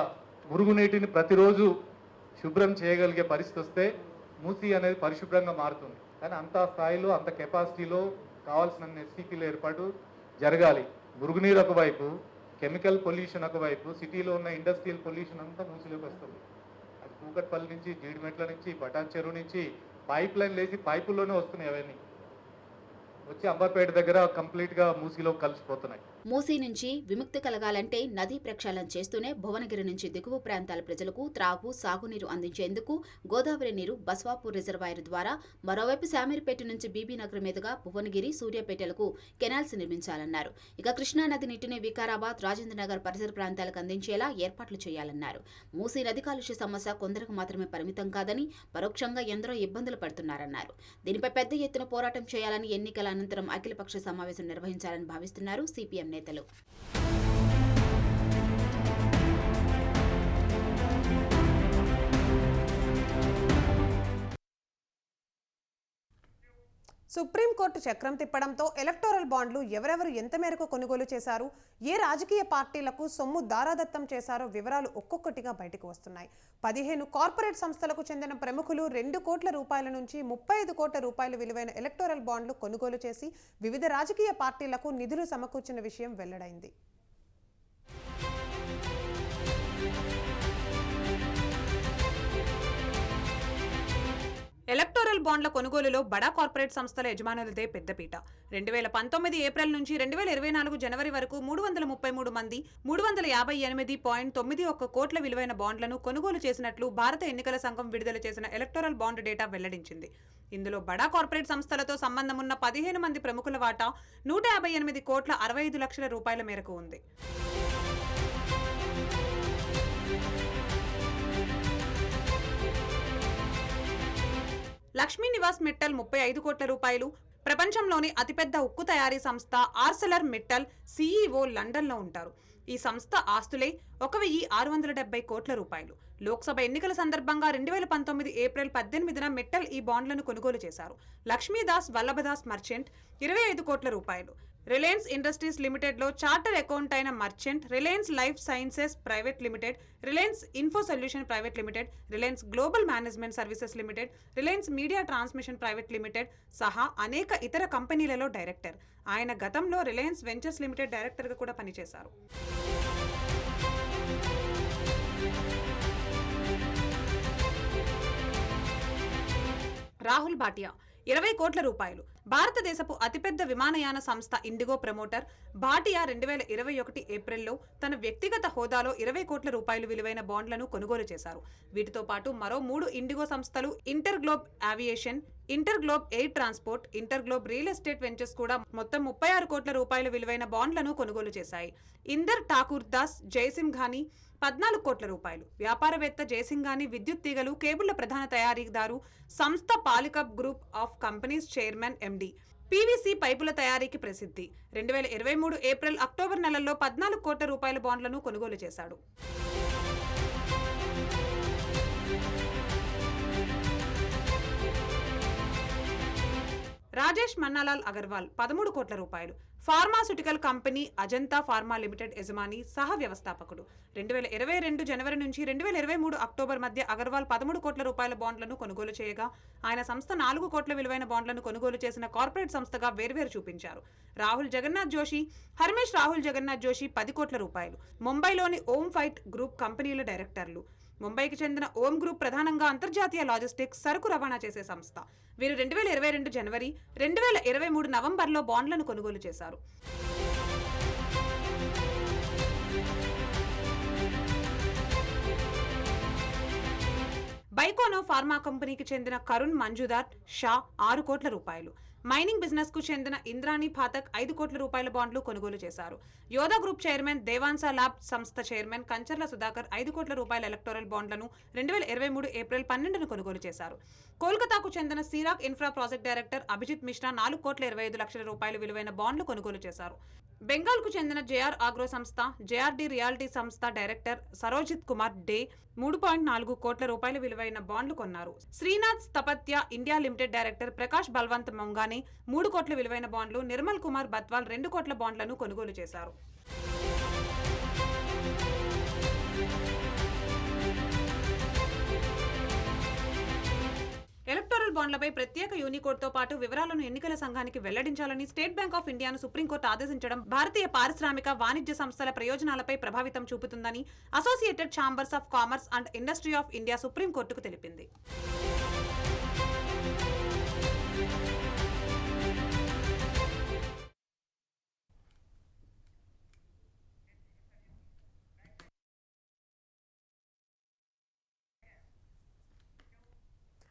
మురుగునీటిని ప్రతిరోజు శుభ్రం చేయగలిగే పరిస్థితి వస్తే మూసీ అనేది పరిశుభ్రంగా మారుతుంది. కానీ అంత స్థాయిలో అంత కెపాసిటీలో కావాల్సిన ఎస్టీపీల ఏర్పాటు జరగాలి. మురుగునీరు ఒకవైపు, కెమికల్ పొల్యూషన్ ఒకవైపు, సిటీలో ఉన్న ఇండస్ట్రియల్ పొల్యూషన్ అంతా మూసీలోకి వస్తుంది. అది కూకట్పల్లి నుంచి, జీడిమెట్ల నుంచి, బటాన్ చెరువు నుంచి పైప్ లైన్ లేచి పైపుల్లోనే వస్తున్నాయి. అవన్నీ వచ్చి అంబర్పేట దగ్గర కంప్లీట్గా మూసీలో కలిసిపోతున్నాయి. మూసీ నుంచి విముక్తి కలగాలంటే నదీ ప్రక్షాళన చేస్తూనే భువనగిరి నుంచి దిగువ ప్రాంతాల ప్రజలకు త్రాగు, సాగునీరు అందించేందుకు గోదావరి నీరు బస్వాపూర్ రిజర్వాయర్ ద్వారా, మరోవైపు శామీర్పేట నుంచి బీబీనగర్ మీదుగా భువనగిరి, సూర్యాపేటలకు కెనాల్స్ నిర్మించాలన్నారు. ఇక కృష్ణానది నీటిని వికారాబాద్, రాజేంద్రనగర్ పరిసర ప్రాంతాలకు అందించేలా ఏర్పాట్లు చేయాలన్నారు. మూసీ నది కాలుష్య సమస్య కొందరికి మాత్రమే పరిమితం కాదని, పరోక్షంగా ఎందరో ఇబ్బందులు పడుతున్నారన్నారు. దీనిపై పెద్ద ఎత్తున పోరాటం చేయాలని ఎన్నికల అనంతరం అఖిలపక్ష సమావేశం నిర్వహించాలని భావిస్తున్నారు సిపిఎం నేతలు. సుప్రీంకోర్టు చక్రం తిప్పడంతో ఎలక్టోరల్ బాండ్లు ఎవరెవరు ఎంత మేరకు కొనుగోలు చేశారు, ఏ రాజకీయ పార్టీలకు సొమ్ము దారాదత్తం చేశారో వివరాలు ఒక్కొక్కటిగా బయటకు వస్తున్నాయి. 15 కార్పొరేట్ సంస్థలకు చెందిన ప్రముఖులు 2 కోట్ల రూపాయల నుంచి 35 కోట్ల రూపాయల విలువైన ఎలక్టోరల్ బాండ్లు కొనుగోలు చేసి వివిధ రాజకీయ పార్టీలకు నిధులు సమకూర్చిన విషయం వెల్లడైంది. ఎలక్టోరల్ బాండ్ల కొనుగోలులో బడా కార్పొరేట్ సంస్థల యజమానులదే పెద్దపీట. 2019 ఏప్రిల్ నుంచి 2024 జనవరి వరకు 333 మంది 358.91 కోట్ల విలువైన బాండ్లను కొనుగోలు చేసినట్లు భారత ఎన్నికల సంఘం విడుదల చేసిన ఎలక్టోరల్ బాండ్ డేటా వెల్లడించింది. ఇందులో బడా కార్పొరేట్ సంస్థలతో సంబంధం ఉన్న 15 మంది ప్రముఖుల వాటా 158 కోట్ల 65 లక్షల రూపాయల మేరకు ఉంది. లక్ష్మీ నివాస్ మిట్టల్ 35 కోట్ల రూపాయలు. ప్రపంచంలోని అతిపెద్ద ఉక్కు తయారీ సంస్థ ఆర్సెలర్ మిట్టల్ CEO లండన్లో ఉంటారు. ఈ సంస్థ ఆస్తులే 1,670 కోట్ల రూపాయలు. లోక్సభ ఎన్నికల సందర్భంగా 2019 ఏప్రిల్ 18న మిట్టల్ ఈ బాండ్లను కొనుగోలు చేశారు. లక్ష్మీదాస్ వల్లభదాస్ మర్చెంట్ 25 కోట్ల రూపాయలు. రిలయన్స్ ఇండస్ట్రీస్ లిమిటెడ్లో చార్టర్ అకౌంట్ అయిన merchant, Reliance life sciences private limited, Reliance info solution private limited, Reliance global management services limited, Reliance media transmission private limited సహా అనేక ఇతర కంపెనీలలో డైరెక్టర్. ఆయన గతంలో రిలయన్స్ వెంచర్స్ లిమిటెడ్ డైరెక్టర్గా కూడా పనిచేశారు. రాహుల్ భాటియా 20 కోట్ల రూపాయలు. భారతదేశపు అతిపెద్ద విమానయాన సంస్థ ఇండిగో ప్రమోటర్ భాటియా 2021 ఏప్రిల్లో తన వ్యక్తిగత హోదాలో 20 కోట్ల రూపాయలు విలువైన బాండ్లను కొనుగోలు చేశారు. వీటితో పాటు మరో 3 ఇండిగో సంస్థలు inter globe aviation, inter globe air transport, inter globe real estate ventures కూడా మొత్తం 36 కోట్ల రూపాయల విలువైన బాండ్లను కొనుగోలు చేశాయి. ఇందర్ ఠాకూర్ దాస్ జయసింఘాని 14 కోట్ల రూపాయలు. వ్యాపారవేత్త జయసింఘాని విద్యుత్ తీగలు, కేబుళ్ల ప్రధాన తయారీదారు, సంస్థ Polycab group of companies chairman MD. PVC పైపుల తయారీకి ప్రసిద్ధి. 2023 ఏప్రిల్ అక్టోబర్ నెలల్లో 14 కోట్ల రూపాయల బాండ్లను కొనుగోలు చేశాడు. రాజేష్ మన్నాలాల్ అగర్వాల్ 13 కోట్ల రూపాయలు. Pharmaceutical company Ajanta pharma limited యజమాని సహ వ్యవస్థాపకుడు. 2022 జనవరి నుంచి 2023 అక్టోబర్ మధ్య అగర్వాల్ 13 కోట్ల రూపాయల బాండ్లను కొనుగోలు చేయగా ఆయన సంస్థ 4 కోట్ల విలువైన బాండ్లను కొనుగోలు చేసిన కార్పొరేట్ సంస్థగా వేర్వేరు చూపించారు. రాహుల్ జగన్నాథ్ జోషి, హర్మేష్ రాహుల్ జగన్నాథ్ జోషి 10 కోట్ల రూపాయలు. ముంబైలోని ఓం ఫైట్ గ్రూప్ కంపెనీల డైరెక్టర్లు. ముంబైకి చెందిన ఓం గ్రూప్ ప్రధానంగా అంతర్జాతీయ లాజిస్టిక్స్ సరుకు రవాణా చేసే సంస్థ. వీరు 2022 జనవరి 2023 నవంబర్లో బాండ్లను కొనుగోలు చేశారు. బైకోనో ఫార్మా కంపెనీకి చెందిన కరుణ్ మంజుదార్ షా 6 కోట్ల రూపాయలు. మైనింగ్ బిజినెస్ కు చెందిన ఇంద్రాణి పాఠక్ 5 కోట్ల రూపాయల బాండ్లు కొనుగోలు చేశారు. యోధా గ్రూప్ చైర్మన్ దేవాన్సా ల్యాబ్ సంస్థ చైర్మన్ కంచర్ల సుధాకర్ 5 కోట్ల రూపాయల ఎలక్టోరల్ బాండ్లను 2023 ఏప్రిల్ 12న కొనుగోలు చేశారు. కోల్కతాకు చెందిన సీరాక్ infra project director Abhijit Mishra 4 కోట్ల 25 లక్షల రూపాయల విలువైన బాండ్లు కొనుగోలు చేశారు. బెంగాల్కు చెందిన జేఆర్ ఆగ్రో సంస్థ జేఆర్డి రియాలిటీ సంస్థ డైరెక్టర్ సరోజిత్ కుమార్ డే 3.4 కోట్ల రూపాయల విలువైన బాండ్లు కొన్నారు. Srinath Sthapatya India limited director Prakash Balwant Mangane 3 కోట్ల విలువైన బాండ్లు, నిర్మల్ కుమార్ బత్వాల్ 2 కోట్ల బాండ్లను కొనుగోలు చేశారు. ఎలక్టోరల్ బాండ్లపై ప్రత్యేక యూనికోడ్తో పాటు వివరాలను ఎన్నికల సంఘానికి వెల్లడించాలని స్టేట్ బ్యాంక్ ఆఫ్ ఇండియాను సుప్రీంకోర్టు ఆదేశించడం భారతీయ పారిశ్రామిక వాణిజ్య సంస్థల ప్రయోజనాలపై ప్రభావితం చూపుతుందని associated chambers of commerce and industry of India సుప్రీంకోర్టుకు తెలిపింది.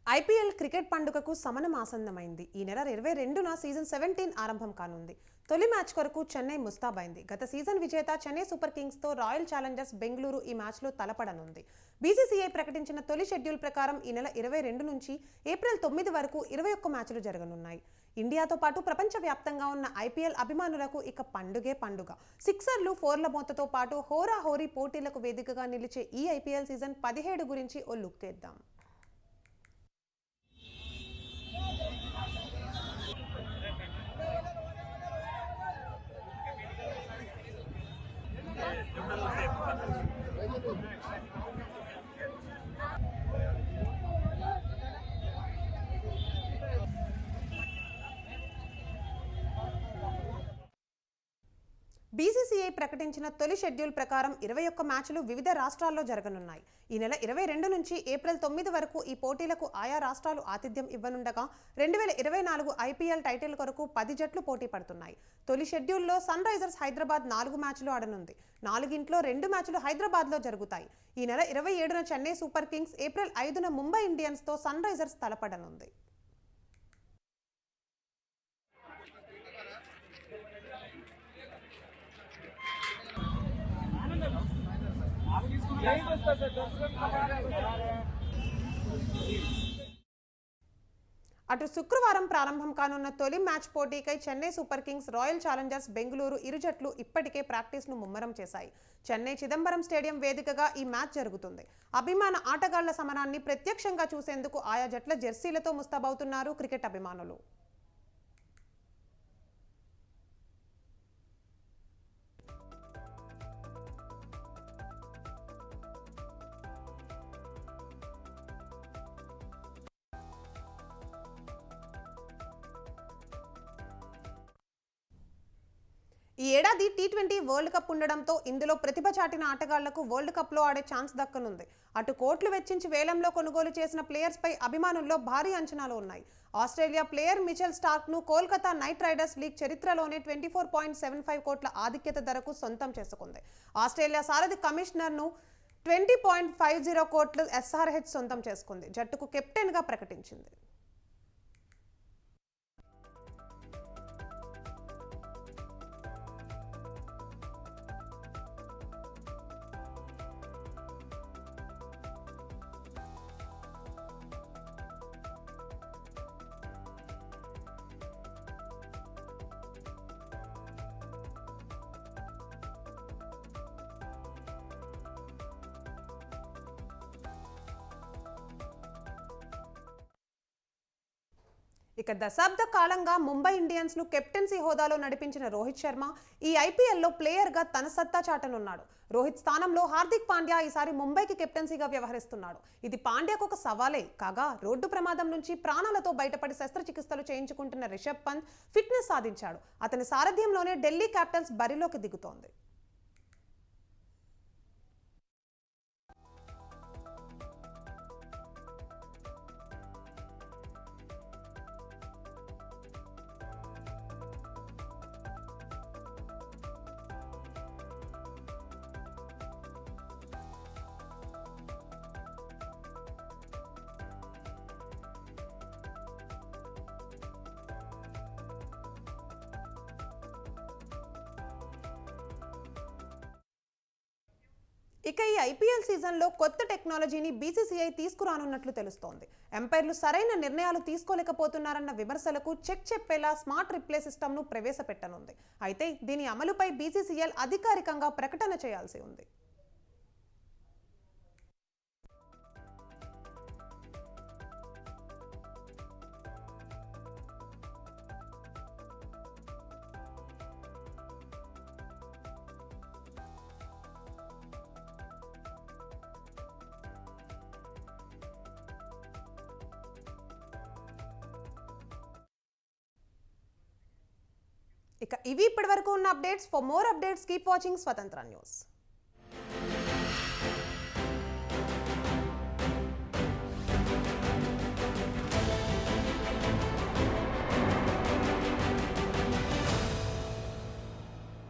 ఐపీఎల్ క్రికెట్ పండుగకు సమనం ఆసన్నమైంది. ఈ నెల 22న సీజన్ 17 ఆరంభం కానుంది. తొలి మ్యాచ్ కొరకు చెన్నై ముస్తాబైంది. గత సీజన్ విజేత చెన్నై సూపర్ కింగ్స్తో రాయల్ ఛాలెంజర్స్ బెంగళూరు ఈ మ్యాచ్లో తలపడనుంది. బీసీసీఐ ప్రకటించిన తొలి షెడ్యూల్ ప్రకారం ఈ నెల 22 నుంచి ఏప్రిల్ 9 వరకు 21 మ్యాచ్లు జరగనున్నాయి. ఇండియాతో పాటు ప్రపంచవ్యాప్తంగా ఉన్న ఐపీఎల్ అభిమానులకు ఇక పండుగే పండుగ. సిక్సర్లు, ఫోర్ల మోతతో పాటు హోరాహోరీ పోటీలకు వేదికగా నిలిచే ఈ ఐపీఎల్ సీజన్ 17 గురించి ఓ లుక్ తెద్దాం. బీసీసీఐ ప్రకటించిన తొలి షెడ్యూల్ ప్రకారం 21 మ్యాచ్లు వివిధ రాష్ట్రాల్లో జరగనున్నాయి. ఈ నెల 22 నుంచి ఏప్రిల్ 9 వరకు ఈ పోటీలకు ఆయా రాష్ట్రాలు ఆతిథ్యం ఇవ్వనుండగా 2024 ఐపీఎల్ టైటిల్ కొరకు 10 జట్లు పోటీ పడుతున్నాయి. తొలి షెడ్యూల్లో సన్ రైజర్స్ హైదరాబాద్ 4 మ్యాచ్లు ఆడనుంది. 4గింట్లో 2 మ్యాచ్లు హైదరాబాద్లో జరుగుతాయి. ఈ నెల 27న చెన్నై సూపర్ కింగ్స్, ఏప్రిల్ 5న ముంబై ఇండియన్స్తో సన్ రైజర్స్ తలపడనుంది. అటు శుక్రవారం ప్రారంభం కానున్న తొలి మ్యాచ్ పోటీకై Chennai Super Kings, Royal Challengers Bengaluru ఇరు జట్లు ఇప్పటికే ప్రాక్టీస్ను ముమ్మరం చేశాయి. చెన్నై చిదంబరం స్టేడియం వేదికగా ఈ మ్యాచ్ జరుగుతుంది. అభిమాన ఆటగాళ్ల సమరాన్ని ప్రత్యక్షంగా చూసేందుకు ఆయా జట్ల జెర్సీలతో ముస్తాబవుతున్నారు క్రికెట్ అభిమానులు. ఈ ఏడాది టీ20 వరల్డ్ కప్ ఉండడంతో ఇందులో ప్రతిభ చాటిన ఆటగాళ్లకు వరల్డ్ కప్లో ఆడే ఛాన్స్ దక్కనుంది. అటు కోట్లు వెచ్చించి వేలంలో కొనుగోలు చేసిన ప్లేయర్స్పై అభిమానుల్లో భారీ అంచనాలు ఉన్నాయి. ఆస్ట్రేలియా ప్లేయర్ మిచెల్ స్టార్క్ను కోల్కతా నైట్ రైడర్స్ లీగ్ చరిత్రలోనే 24.75 కోట్ల ఆధిక్యత ధరకు సొంతం చేసుకుంది. ఆస్ట్రేలియా సారథి కమిషనర్ను 20.50 కోట్లు ఎస్ఆర్హెచ్ సొంతం చేసుకుంది. జట్టుకు కెప్టెన్గా ప్రకటించింది. ఇక దశాబ్ద కాలంగా ముంబై ఇండియన్స్ ను కెప్టెన్సీ హోదాలో నడిపించిన రోహిత్ శర్మ ఈ ఐపీఎల్లో ప్లేయర్ గా తన సత్తా చాటనున్నాడు. రోహిత్ స్థానంలో హార్దిక్ పాండ్యా ఈసారి ముంబైకి కెప్టెన్సీగా వ్యవహరిస్తున్నాడు. ఇది పాండ్యాకు ఒక సవాలే కాగా రోడ్డు ప్రమాదం నుంచి ప్రాణాలతో బయటపడి శస్త్రచికిత్సలు చేయించుకుంటున్న రిషబ్ పంత్ ఫిట్నెస్ సాధించాడు. అతని సారథ్యంలోనే ఢిల్లీ క్యాపిటల్స్ బరిలోకి దిగుతోంది. ఇక ఈ ఐపీఎల్ సీజన్లో కొత్త టెక్నాలజీని బీసీసీఐ తీసుకురానున్నట్లు తెలుస్తోంది. ఎంపైర్లు సరైన నిర్ణయాలు తీసుకోలేకపోతున్నారన్న విమర్శలకు చెక్ చెప్పేలా స్మార్ట్ రిప్లే సిస్టమ్ను ప్రవేశపెట్టనుంది. అయితే దీని అమలుపై బీసీసీఎల్ అధికారికంగా ప్రకటన చేయాల్సి ఉంది. ఇక ఇవి ఇప్పటివరకు ఉన్న updates. For more updates keep watching స్వతంత్ర న్యూస్.